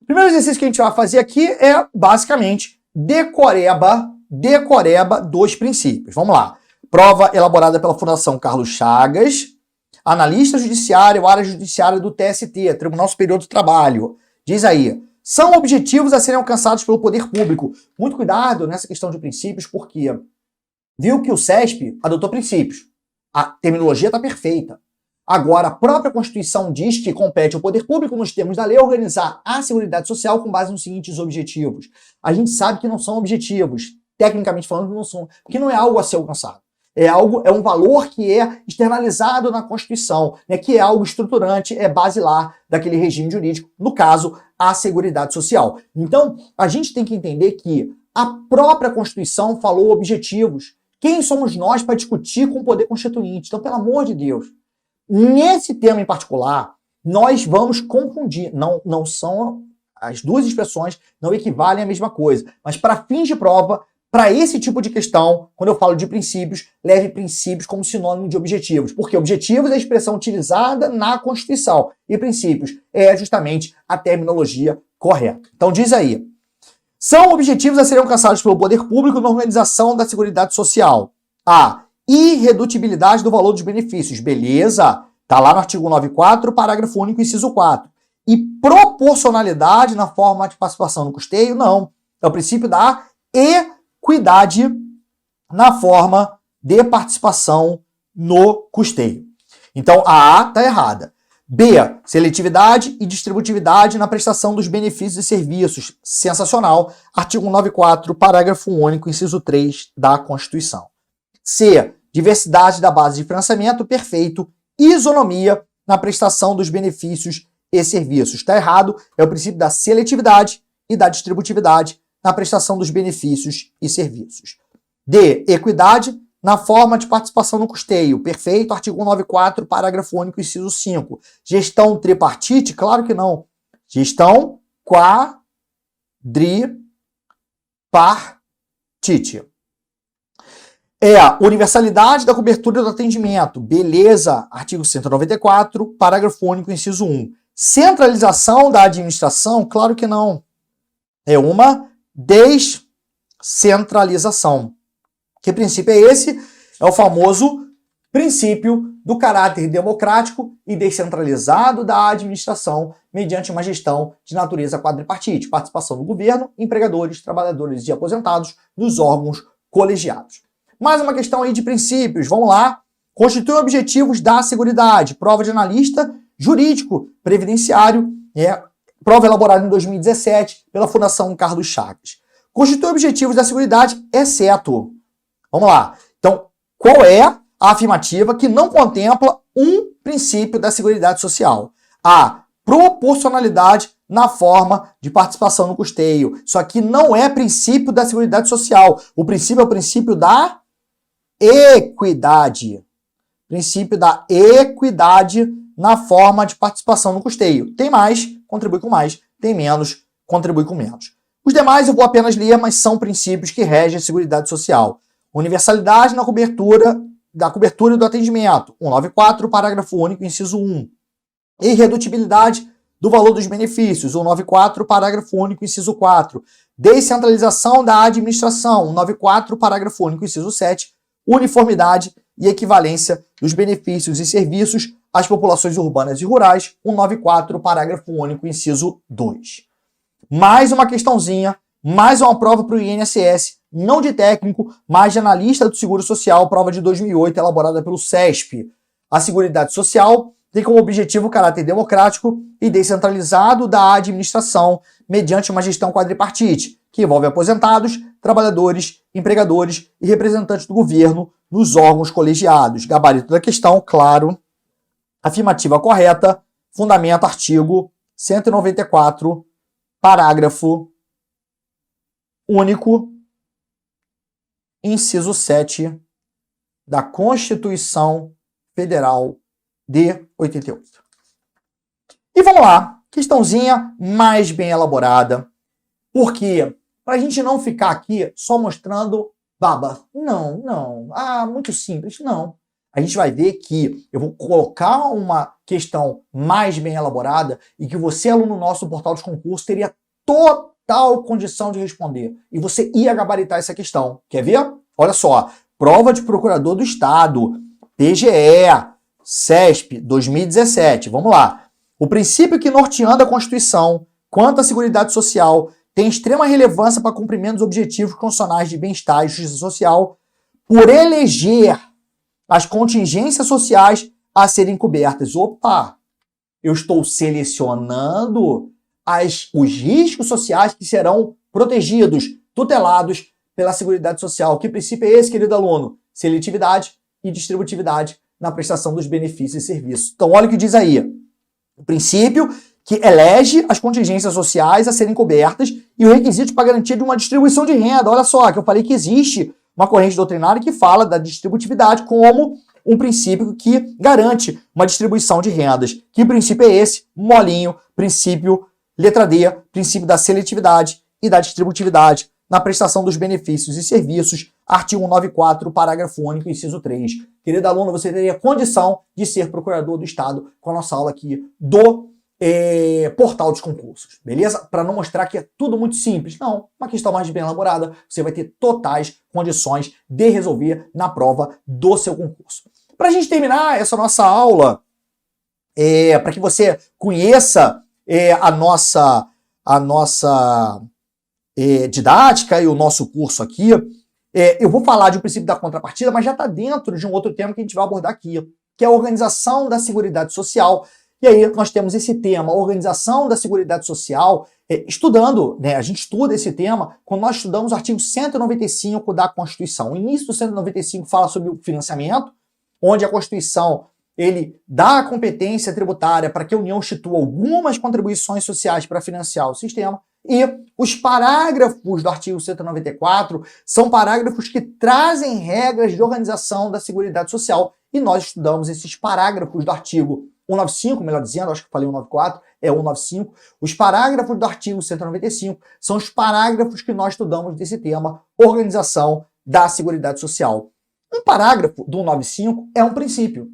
[SPEAKER 1] O primeiro exercício que a gente vai fazer aqui é, basicamente, decoreba dos princípios. Vamos lá. Prova elaborada pela Fundação Carlos Chagas, analista judiciário, área judiciária do TST, Tribunal Superior do Trabalho. Diz aí: são objetivos a serem alcançados pelo poder público. Muito cuidado nessa questão de princípios, porque viu que o CESP adotou princípios. A terminologia está perfeita. Agora, a própria Constituição diz que compete ao poder público, nos termos da lei, organizar a Seguridade Social com base nos seguintes objetivos. A gente sabe que não são objetivos, tecnicamente falando, não são, porque não é algo a ser alcançado. É um valor que é externalizado na Constituição, né, que é algo estruturante, é basilar daquele regime jurídico, no caso, a Seguridade Social. Então, a gente tem que entender que a própria Constituição falou objetivos. Quem somos nós para discutir com o poder constituinte? Então, pelo amor de Deus, nesse tema em particular, nós vamos confundir. Não são as duas expressões, não equivalem à mesma coisa. Mas para fins de prova, para esse tipo de questão, quando eu falo de princípios, leve princípios como sinônimo de objetivos. Porque objetivos é a expressão utilizada na Constituição. E princípios é justamente a terminologia correta. Então diz aí: são objetivos a serem alcançados pelo poder público na organização da Seguridade Social. A irredutibilidade do valor dos benefícios. Beleza? Está lá no artigo 194, parágrafo único, inciso 4. E proporcionalidade na forma de participação no custeio? Não. É o princípio da equidade na forma de participação no custeio. Então, a A está errada. B, seletividade e distributividade na prestação dos benefícios e serviços. Sensacional. Artigo 194, parágrafo único, inciso 3 da Constituição. C, diversidade da base de financiamento. Perfeito. Isonomia na prestação dos benefícios e serviços. Está errado. É o princípio da seletividade e da distributividade na prestação dos benefícios e serviços. D, equidade na forma de participação no custeio. Perfeito. Artigo 194, parágrafo único, inciso 5. Gestão tripartite? Claro que não. Gestão quadripartite. É a universalidade da cobertura do atendimento. Beleza. Artigo 194, parágrafo único, inciso 1. centralização da administração? Claro que não. É uma descentralização. Que princípio é esse? É o famoso princípio do caráter democrático e descentralizado da administração mediante uma gestão de natureza quadripartite, participação do governo, empregadores, trabalhadores e aposentados nos órgãos colegiados. Mais uma questão aí de princípios, vamos lá. Constitui objetivos da Seguridade, prova de analista jurídico previdenciário, prova elaborada em 2017 pela Fundação Carlos Chagas. Constitui objetivos da Seguridade, exceto. Vamos lá. Então, qual é a afirmativa que não contempla um princípio da Seguridade Social? A proporcionalidade na forma de participação no custeio. Isso aqui não é princípio da Seguridade Social. O princípio é o princípio da equidade. Princípio da equidade na forma de participação no custeio. Tem mais, contribui com mais. Tem menos, contribui com menos. Os demais eu vou apenas ler, mas são princípios que regem a Seguridade Social. Universalidade na cobertura e do atendimento. 194, parágrafo único, inciso 1. Irredutibilidade do valor dos benefícios. 194, parágrafo único, inciso 4. Descentralização da administração. 194, parágrafo único, inciso 7. Uniformidade e equivalência dos benefícios e serviços às populações urbanas e rurais. 194, parágrafo único, inciso 2. Mais uma questãozinha, mais uma prova para o INSS, não de técnico, mas de analista do Seguro Social, prova de 2008, elaborada pelo CESP. A Seguridade Social tem como objetivo o caráter democrático e descentralizado da administração mediante uma gestão quadripartite, que envolve aposentados, trabalhadores, empregadores e representantes do governo nos órgãos colegiados. Gabarito da questão, claro. Afirmativa correta, fundamento artigo 194, parágrafo único, inciso 7 da Constituição Federal de 88. E vamos lá, questãozinha mais bem elaborada, porque para a gente não ficar aqui só mostrando baba, não, muito simples, não. A gente vai ver que eu vou colocar uma questão mais bem elaborada e que você, aluno nosso do portal de concurso, teria total condição de responder. E você ia gabaritar essa questão. Quer ver? Olha só. Prova de procurador do Estado, PGE, CESP, 2017. Vamos lá. O princípio que norteando a Constituição quanto à Seguridade Social tem extrema relevância para cumprimento dos objetivos constitucionais de bem-estar e justiça social por eleger as contingências sociais a serem cobertas. Opa! Eu estou selecionando os riscos sociais que serão protegidos, tutelados pela Seguridade Social. Que princípio é esse, querido aluno? Seletividade e distributividade na prestação dos benefícios e serviços. Então, olha o que diz aí. O princípio que elege as contingências sociais a serem cobertas e o requisito para garantia de uma distribuição de renda. Olha só, que eu falei que existe uma corrente doutrinária que fala da distributividade como um princípio que garante uma distribuição de rendas. Que princípio é esse? Molinho, princípio, letra D, princípio da seletividade e da distributividade na prestação dos benefícios e serviços, artigo 194, parágrafo único, inciso 3. Querido aluno, você teria condição de ser procurador do Estado com a nossa aula aqui do portal dos concursos, beleza? Para não mostrar que é tudo muito simples. Não, uma questão mais bem elaborada, você vai ter totais condições de resolver na prova do seu concurso. Para a gente terminar essa nossa aula, para que você conheça a nossa didática e o nosso curso aqui, eu vou falar de um princípio da contrapartida, mas já está dentro de um outro tema que a gente vai abordar aqui, que é a organização da Seguridade Social. E aí nós temos esse tema, organização da Seguridade Social, estudando, né, a gente estuda esse tema quando nós estudamos o artigo 195 da Constituição. O início do 195 fala sobre o financiamento, onde a Constituição ele dá a competência tributária para que a União institua algumas contribuições sociais para financiar o sistema. E os parágrafos do artigo 194 são parágrafos que trazem regras de organização da Seguridade Social. E nós estudamos esses parágrafos do artigo 195, melhor dizendo, acho que eu falei 194, é 195. Os parágrafos do artigo 195 são os parágrafos que nós estudamos desse tema, organização da Seguridade Social. Um parágrafo do 195 é um princípio.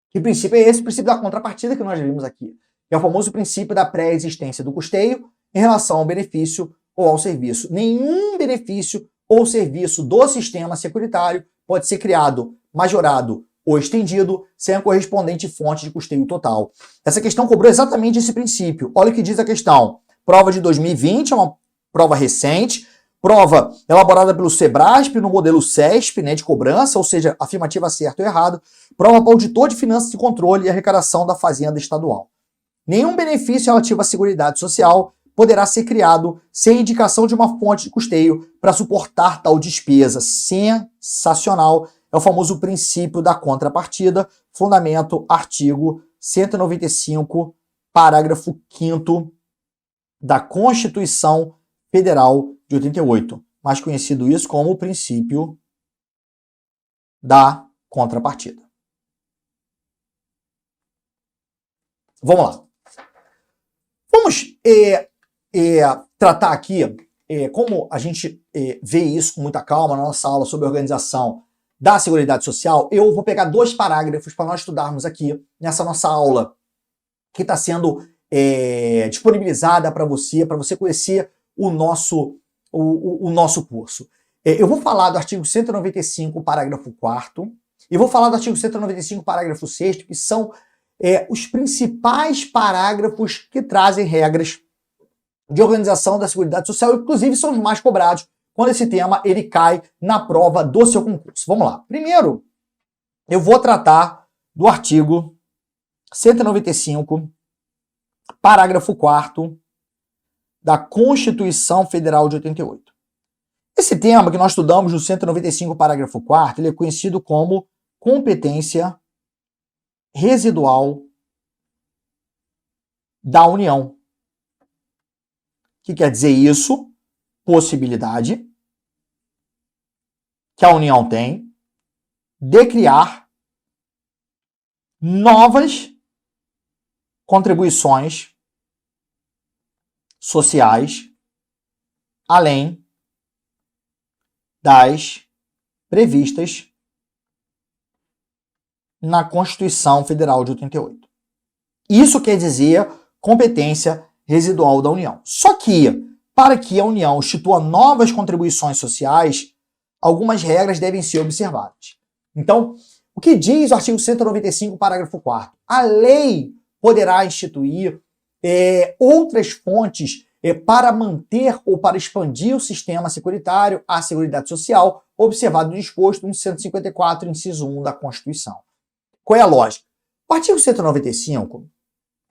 [SPEAKER 1] Que princípio é esse? O princípio da contrapartida que nós vimos aqui. que é o famoso princípio da pré-existência do custeio em relação ao benefício ou ao serviço. Nenhum benefício ou serviço do sistema securitário pode ser criado, majorado ou estendido sem a correspondente fonte de custeio total. Essa questão cobrou exatamente esse princípio. Olha o que diz a questão. Prova de 2020, é uma prova recente, prova elaborada pelo SEBRASP no modelo CESP, né, de cobrança, ou seja, afirmativa certo ou errado, prova para auditor de finanças e controle e arrecadação da Fazenda Estadual. Nenhum benefício relativo à Seguridade Social poderá ser criado sem indicação de uma fonte de custeio para suportar tal despesa. Sensacional. É o famoso princípio da contrapartida, fundamento artigo 195, parágrafo 5º da Constituição Federal de 88, mais conhecido isso como o princípio da contrapartida. Vamos lá. Vamos tratar aqui como a gente vê isso com muita calma na nossa aula sobre a organização da Seguridade Social. Eu vou pegar 2 parágrafos para nós estudarmos aqui nessa nossa aula que está sendo disponibilizada para você conhecer o nosso curso. Eu vou falar do artigo 195, parágrafo 4º, e vou falar do artigo 195, parágrafo 6º, que são os principais parágrafos que trazem regras de organização da Seguridade Social, inclusive são os mais cobrados quando esse tema ele cai na prova do seu concurso. Vamos lá. Primeiro, eu vou tratar do artigo 195, parágrafo 4º da Constituição Federal de 88. Esse tema que nós estudamos no 195, parágrafo 4º, ele é conhecido como competência residual da União. O que quer dizer isso? Possibilidade que a União tem de criar novas contribuições sociais além das previstas na Constituição Federal de 88. Isso quer dizer competência residual da União. Só que, para que a União institua novas contribuições sociais, algumas regras devem ser observadas. Então, o que diz o artigo 195, parágrafo 4º? A lei poderá instituir outras fontes para manter ou para expandir o sistema securitário, a Seguridade Social, observado o disposto no 154, inciso 1 da Constituição. Qual é a lógica? O artigo 195,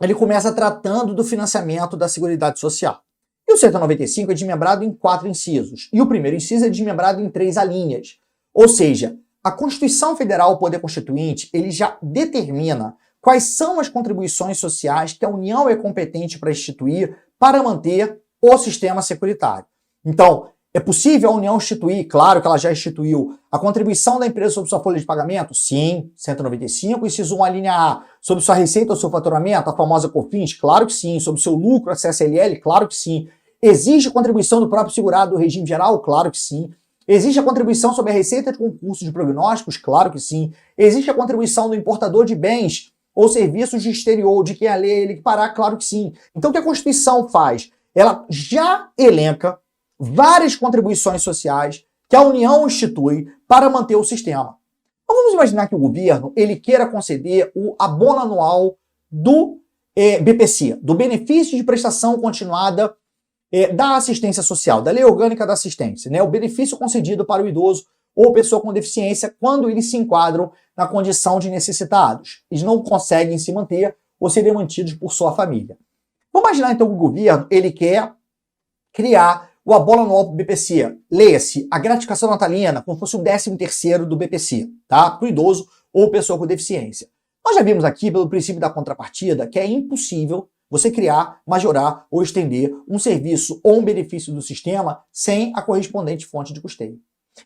[SPEAKER 1] ele começa tratando do financiamento da Seguridade Social. E o 195 é desmembrado em 4 incisos. E o primeiro inciso é desmembrado em 3 alíneas. Ou seja, a Constituição Federal, o Poder Constituinte, ele já determina quais são as contribuições sociais que a União é competente para instituir para manter o sistema securitário. Então, é possível a União instituir, claro que ela já instituiu, a contribuição da empresa sobre sua folha de pagamento? Sim, 195, inciso 1, a linha A. Sobre sua receita ou seu faturamento, a famosa COFINS? Claro que sim. Sobre seu lucro, a CSLL? Claro que sim. Existe contribuição do próprio segurado do regime geral? Claro que sim. Existe a contribuição sobre a receita de concurso de prognósticos? Claro que sim. Existe a contribuição do importador de bens ou serviços de exterior, de quem a lei ele equiparar? Claro que sim. Então o que a Constituição faz? Ela já elenca várias contribuições sociais que a União institui para manter o sistema. Então vamos imaginar que o governo ele queira conceder o abono anual do BPC, do Benefício de Prestação Continuada da Assistência Social, da Lei Orgânica da Assistência, né? O benefício concedido para o idoso ou pessoa com deficiência quando eles se enquadram na condição de necessitados. Eles não conseguem se manter ou serem mantidos por sua família. Vamos imaginar então que o governo ele quer criar o abono anual do BPC. Leia-se a gratificação natalina como se fosse um 13º do BPC, tá? Para o idoso ou pessoa com deficiência. Nós já vimos aqui, pelo princípio da contrapartida, que é impossível você criar, majorar ou estender um serviço ou um benefício do sistema sem a correspondente fonte de custeio.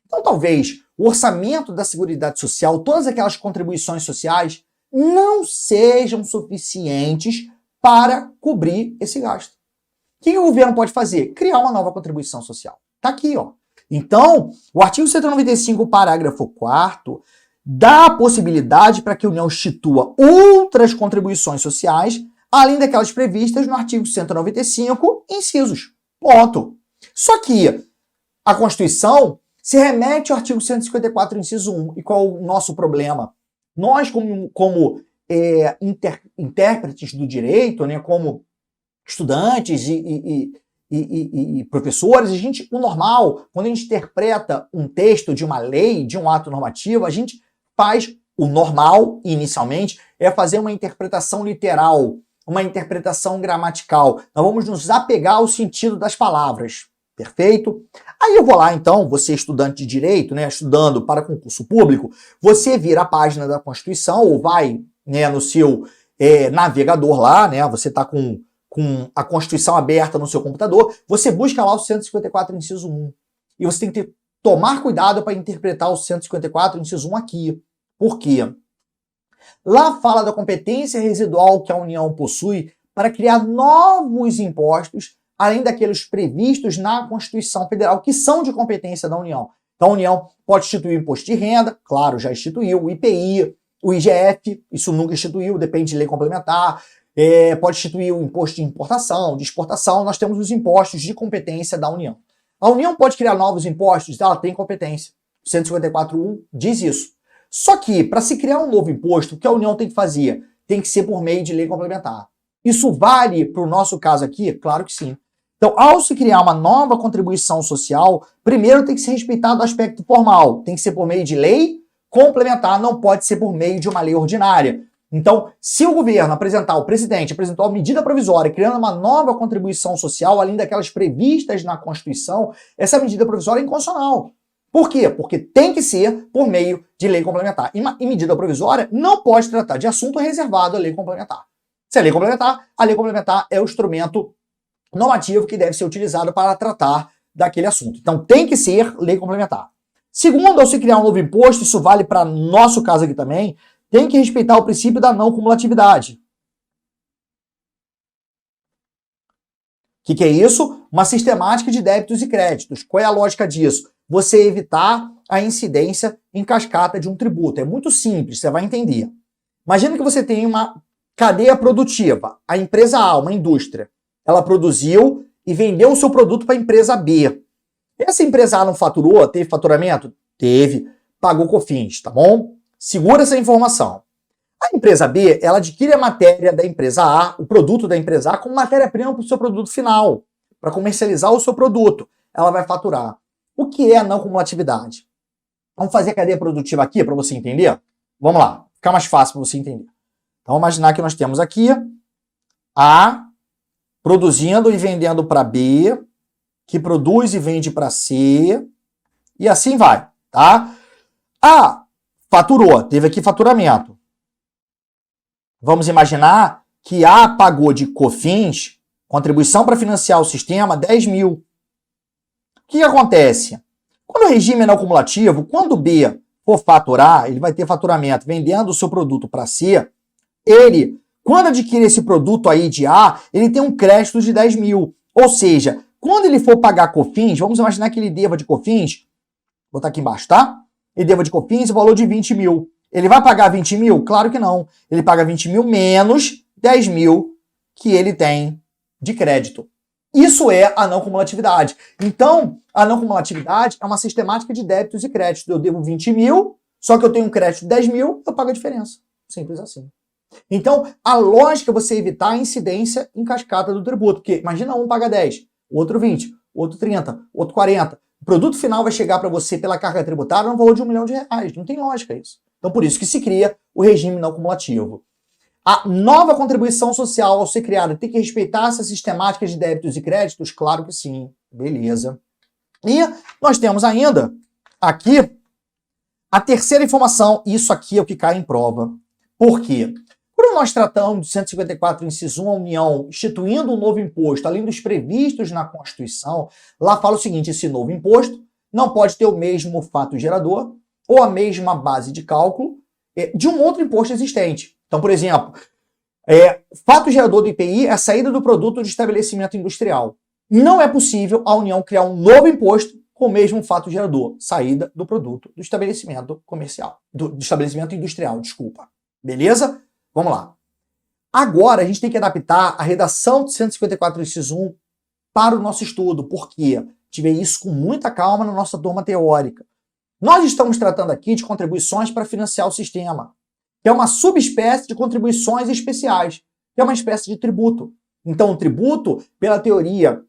[SPEAKER 1] Então, talvez o orçamento da Seguridade Social, todas aquelas contribuições sociais, não sejam suficientes para cobrir esse gasto. O que o governo pode fazer? Criar uma nova contribuição social. Está aqui, ó. Então, o artigo 195, parágrafo 4º, dá a possibilidade para que a União institua outras contribuições sociais, além daquelas previstas no artigo 195, incisos. Ponto. Só que a Constituição se remete ao artigo 154, inciso 1. E qual é o nosso problema? Nós, como intérpretes do direito, né, como estudantes e professores, o normal, quando a gente interpreta um texto de uma lei, de um ato normativo, a gente faz o normal, inicialmente, é fazer uma interpretação literal, uma interpretação gramatical. Nós vamos nos apegar ao sentido das palavras. Perfeito? Aí eu vou lá, então, você estudante de direito, né, estudando para concurso público, você vira a página da Constituição ou vai, né, no seu navegador lá, né, você está com a Constituição aberta no seu computador, você busca lá o 154, inciso 1. E você tem que tomar cuidado para interpretar o 154, inciso 1 aqui. Por quê? Lá fala da competência residual que a União possui para criar novos impostos, além daqueles previstos na Constituição Federal, que são de competência da União. Então a União pode instituir o imposto de renda, claro, já instituiu, o IPI, o IGF, isso nunca instituiu, depende de lei complementar, pode instituir o imposto de importação, de exportação, nós temos os impostos de competência da União. A União pode criar novos impostos? Ela tem competência. O 154.1 diz isso. Só que, para se criar um novo imposto, o que a União tem que fazer? Tem que ser por meio de lei complementar. Isso vale para o nosso caso aqui? Claro que sim. Então, ao se criar uma nova contribuição social, primeiro tem que ser respeitado o aspecto formal. Tem que ser por meio de lei complementar, não pode ser por meio de uma lei ordinária. Então, se o governo o presidente apresentou a medida provisória criando uma nova contribuição social, além daquelas previstas na Constituição, essa medida provisória é inconstitucional. Por quê? Porque tem que ser por meio de lei complementar. E medida provisória não pode tratar de assunto reservado à lei complementar. Se é lei complementar, a lei complementar é o instrumento normativo que deve ser utilizado para tratar daquele assunto. Então tem que ser lei complementar. Segundo, ao se criar um novo imposto, isso vale para nosso caso aqui também, tem que respeitar o princípio da não cumulatividade. O que é isso? Uma sistemática de débitos e créditos. Qual é a lógica disso? Você evitar a incidência em cascata de um tributo. É muito simples, você vai entender. Imagina que você tem uma cadeia produtiva. A empresa A, uma indústria, ela produziu e vendeu o seu produto para a empresa B. Essa empresa A não faturou? Teve faturamento? Teve. Pagou COFINS, tá bom? Segura essa informação. A empresa B, ela adquire a matéria da empresa A, o produto da empresa A, como matéria-prima para o seu produto final, para comercializar o seu produto. Ela vai faturar. O que é a não cumulatividade? Vamos fazer a cadeia produtiva aqui para você entender? Vamos lá, fica mais fácil para você entender. Então, vamos imaginar que nós temos aqui A produzindo e vendendo para B, que produz e vende para C, e assim vai, tá? A faturou, teve aqui faturamento. Vamos imaginar que A pagou de COFINS, contribuição para financiar o sistema, 10 mil. O que acontece? Quando o regime é não cumulativo, quando B for faturar, ele vai ter faturamento vendendo o seu produto para C, ele, quando adquire esse produto aí de A, ele tem um crédito de 10 mil. Ou seja, quando ele for pagar COFINS, vamos imaginar que ele deva de COFINS, vou botar aqui embaixo, tá? Ele deva de COFINS o valor de 20 mil. Ele vai pagar 20 mil? Claro que não. Ele paga 20 mil menos 10 mil que ele tem de crédito. Isso é a não cumulatividade. Então, a não cumulatividade é uma sistemática de débitos e créditos. Eu devo 20 mil, só que eu tenho um crédito de 10 mil, eu pago a diferença. Simples assim. Então, a lógica é você evitar a incidência em cascata do tributo. Porque imagina um paga 10, o outro 20, o outro 30, o outro 40. O produto final vai chegar para você pela carga tributária no valor de R$1 milhão. Não tem lógica isso. Então, por isso que se cria o regime não cumulativo. A nova contribuição social, ao ser criada, tem que respeitar essa sistemática de débitos e créditos? Claro que sim. Beleza. E nós temos ainda aqui a terceira informação. Isso aqui é o que cai em prova. Por quê? Quando nós tratamos de 154, inciso 1, a União instituindo um novo imposto, além dos previstos na Constituição, lá fala o seguinte, esse novo imposto não pode ter o mesmo fato gerador ou a mesma base de cálculo de um outro imposto existente. Então, por exemplo, fato gerador do IPI é a saída do produto do estabelecimento industrial. Não é possível a União criar um novo imposto com o mesmo fato gerador, saída do produto do estabelecimento comercial, do estabelecimento industrial, desculpa. Beleza? Vamos lá. Agora, a gente tem que adaptar a redação do 154, inciso 1 para o nosso estudo, porque tive isso com muita calma na nossa turma teórica. Nós estamos tratando aqui de contribuições para financiar o sistema, que é uma subespécie de contribuições especiais, que é uma espécie de tributo. Então, o tributo, pela teoria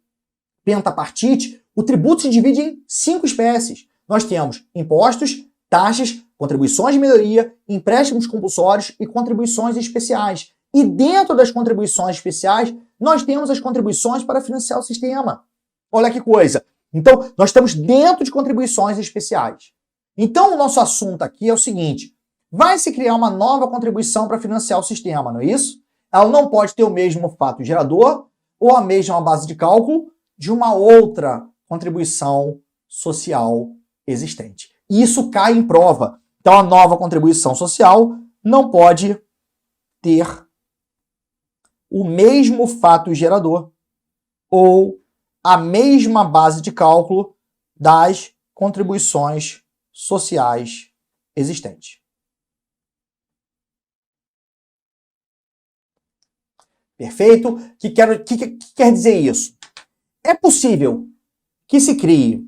[SPEAKER 1] pentapartite, o tributo se divide em 5 espécies. Nós temos impostos, taxas, contribuições de melhoria, empréstimos compulsórios e contribuições especiais. E dentro das contribuições especiais, nós temos as contribuições para financiar o sistema. Olha que coisa. Então, nós estamos dentro de contribuições especiais. Então, o nosso assunto aqui é o seguinte: vai se criar uma nova contribuição para financiar o sistema, não é isso? Ela não pode ter o mesmo fato gerador ou a mesma base de cálculo de uma outra contribuição social existente. E isso cai em prova. Então, a nova contribuição social não pode ter o mesmo fato gerador ou a mesma base de cálculo das contribuições sociais existentes. Perfeito? O que quer dizer isso? É possível que se crie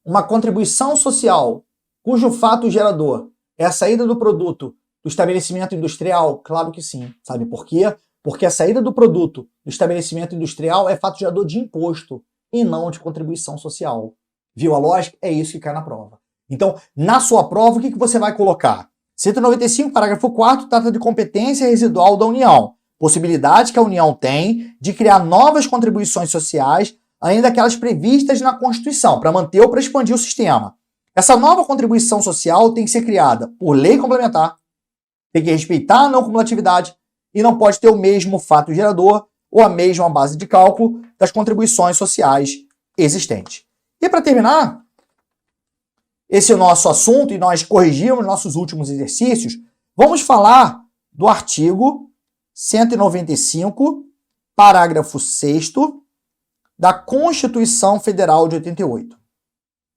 [SPEAKER 1] uma contribuição social cujo fato gerador é a saída do produto do estabelecimento industrial? Claro que sim. Sabe por quê? Porque a saída do produto do estabelecimento industrial é fato gerador de imposto e não de contribuição social. Viu a lógica? É isso que cai na prova. Então, na sua prova, o que você vai colocar? 195, parágrafo 4º, trata de competência residual da União. Possibilidade que a União tem de criar novas contribuições sociais, ainda aquelas previstas na Constituição, para manter ou para expandir o sistema. Essa nova contribuição social tem que ser criada por lei complementar, tem que respeitar a não cumulatividade e não pode ter o mesmo fato gerador ou a mesma base de cálculo das contribuições sociais existentes. E para terminar esse é o nosso assunto e nós corrigimos nossos últimos exercícios, vamos falar do artigo 195, parágrafo 6º da Constituição Federal de 88,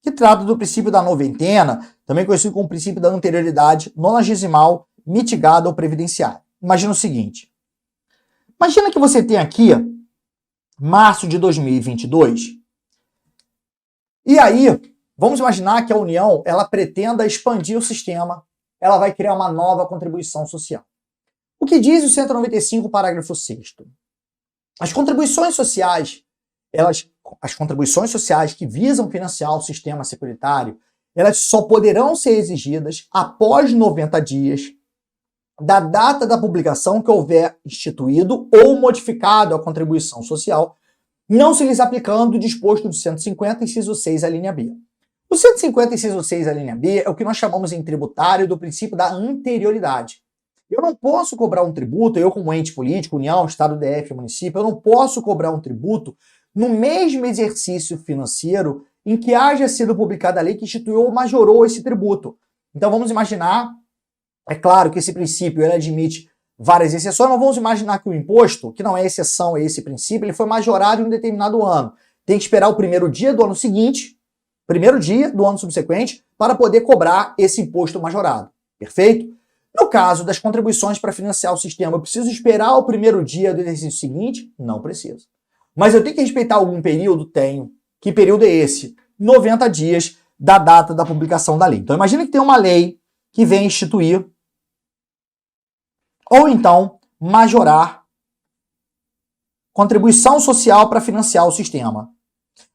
[SPEAKER 1] que trata do princípio da noventena, também conhecido como princípio da anterioridade nonagesimal mitigada ou previdenciária. Imagina o seguinte: imagina que você tem aqui março de 2022, e aí vamos imaginar que a União ela pretenda expandir o sistema, ela vai criar uma nova contribuição social. O que diz o 195, parágrafo 6º? As contribuições sociais, as contribuições sociais que visam financiar o sistema securitário, elas só poderão ser exigidas após 90 dias da data da publicação que houver instituído ou modificado a contribuição social, não se lhes aplicando o disposto do 150, inciso 6, a linha B. O 150, inciso 6, a linha B, é o que nós chamamos em tributário do princípio da anterioridade. Eu não posso cobrar um tributo, eu como ente político, União, Estado, DF, município, eu não posso cobrar um tributo no mesmo exercício financeiro em que haja sido publicada a lei que instituiu ou majorou esse tributo. Então vamos imaginar, é claro que esse princípio ele admite várias exceções, mas vamos imaginar que o imposto, que não é exceção a esse princípio, ele foi majorado em um determinado ano. Tem que esperar o primeiro dia do ano seguinte, primeiro dia do ano subsequente, para poder cobrar esse imposto majorado. Perfeito? No caso das contribuições para financiar o sistema, eu preciso esperar o primeiro dia do exercício seguinte? Não preciso. Mas eu tenho que respeitar algum período? Tenho. Que período é esse? 90 dias da data da publicação da lei. Então imagina que tem uma lei que vem instituir ou então majorar contribuição social para financiar o sistema.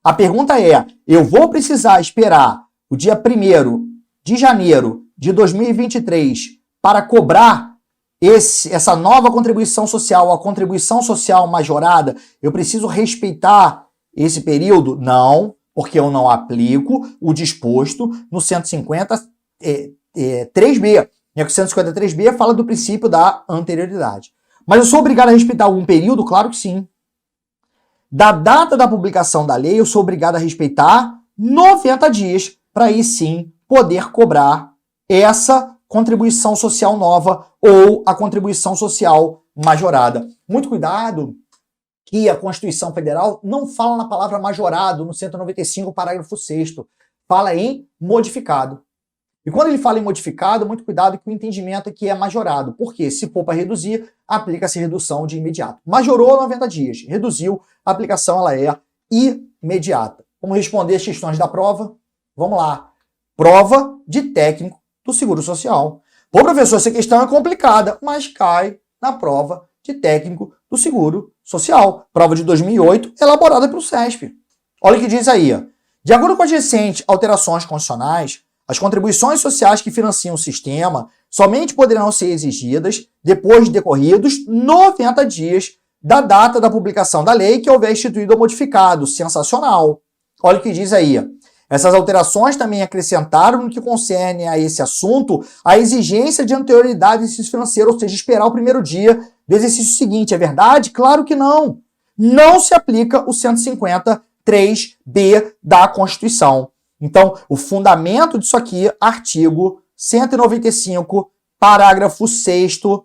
[SPEAKER 1] A pergunta é, eu vou precisar esperar o dia 1º de janeiro de 2023 para cobrar essa nova contribuição social, a contribuição social majorada? Eu preciso respeitar esse período? Não, porque eu não aplico o disposto no 150 3B. E o 153B fala do princípio da anterioridade. Mas eu sou obrigado a respeitar algum período? Claro que sim. Da data da publicação da lei, eu sou obrigado a respeitar 90 dias para aí sim poder cobrar essa contribuição social nova ou a contribuição social majorada. Muito cuidado que a Constituição Federal não fala na palavra majorado no 195, parágrafo 6º. Fala em modificado. E quando ele fala em modificado, muito cuidado que o entendimento é que é majorado. Porque se for para reduzir, aplica-se redução de imediato. Majorou 90 dias, reduziu, a aplicação ela é imediata. Vamos responder as questões da prova? Vamos lá. Prova de técnico do Seguro Social. Pô, professor, essa questão é complicada, mas cai na prova de técnico do Seguro Social. Prova de 2008, elaborada pelo CESP. Olha o que diz aí. De acordo com as recentes alterações constitucionais, as contribuições sociais que financiam o sistema somente poderão ser exigidas depois de decorridos 90 dias da data da publicação da lei que houver instituído ou modificado. Sensacional. Olha o que diz aí. Essas alterações também acrescentaram no que concerne a esse assunto a exigência de anterioridade do exercício financeiro, ou seja, esperar o primeiro dia do exercício seguinte. É verdade? Claro que não. Não se aplica o 153B da Constituição. Então, o fundamento disso aqui, artigo 195, parágrafo 6º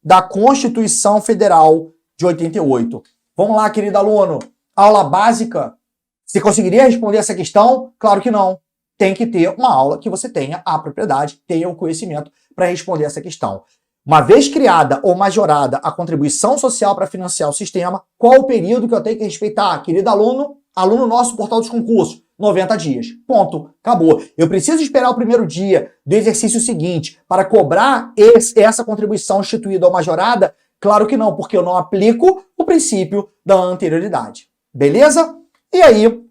[SPEAKER 1] da Constituição Federal de 88. Vamos lá, querido aluno. Aula básica. Você conseguiria responder essa questão? Claro que não. Tem que ter uma aula que você tenha a propriedade, tenha o conhecimento para responder essa questão. Uma vez criada ou majorada a contribuição social para financiar o sistema, qual o período que eu tenho que respeitar? Querido aluno, aluno nosso portal dos concursos, 90 dias. Ponto. Acabou. Eu preciso esperar o primeiro dia do exercício seguinte para cobrar essa contribuição instituída ou majorada? Claro que não, porque eu não aplico o princípio da anterioridade. Beleza? E aí,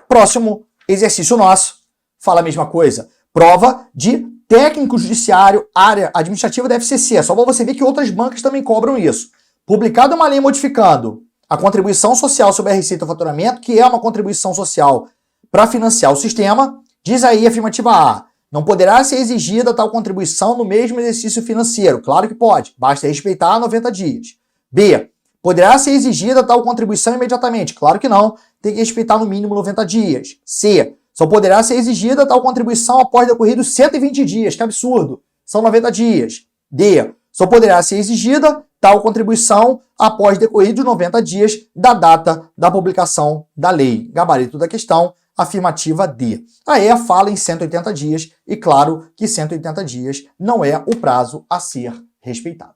[SPEAKER 1] próximo exercício nosso, fala a mesma coisa. Prova de técnico judiciário, área administrativa da FCC. Só para você ver que outras bancas também cobram isso. Publicada uma lei modificando a contribuição social sobre a receita e faturamento, que é uma contribuição social para financiar o sistema, diz aí a afirmativa A. Não poderá ser exigida tal contribuição no mesmo exercício financeiro. Claro que pode, basta respeitar 90 dias. B. Poderá ser exigida tal contribuição imediatamente? Claro que não, tem que respeitar no mínimo 90 dias. C. Só poderá ser exigida tal contribuição após decorridos 120 dias, que absurdo, são 90 dias. D. Só poderá ser exigida tal contribuição após decorridos 90 dias da data da publicação da lei. Gabarito da questão, afirmativa D. A EA fala em 180 dias e claro que 180 dias não é o prazo a ser respeitado.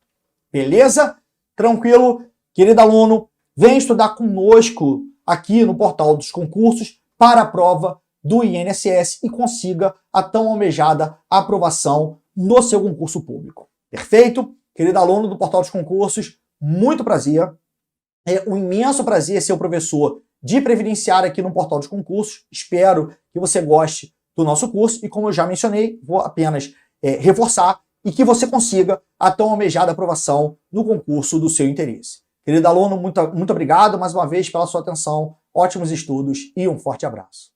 [SPEAKER 1] Beleza? Tranquilo? Querido aluno, vem estudar conosco aqui no portal dos concursos para a prova do INSS e consiga a tão almejada aprovação no seu concurso público. Perfeito? Querido aluno do portal dos concursos, muito prazer. É um imenso prazer ser o professor de previdenciário aqui no portal dos concursos. Espero que você goste do nosso curso e, como eu já mencionei, vou apenas reforçar e que você consiga a tão almejada aprovação no concurso do seu interesse. Querido aluno, muito obrigado mais uma vez pela sua atenção, ótimos estudos e um forte abraço.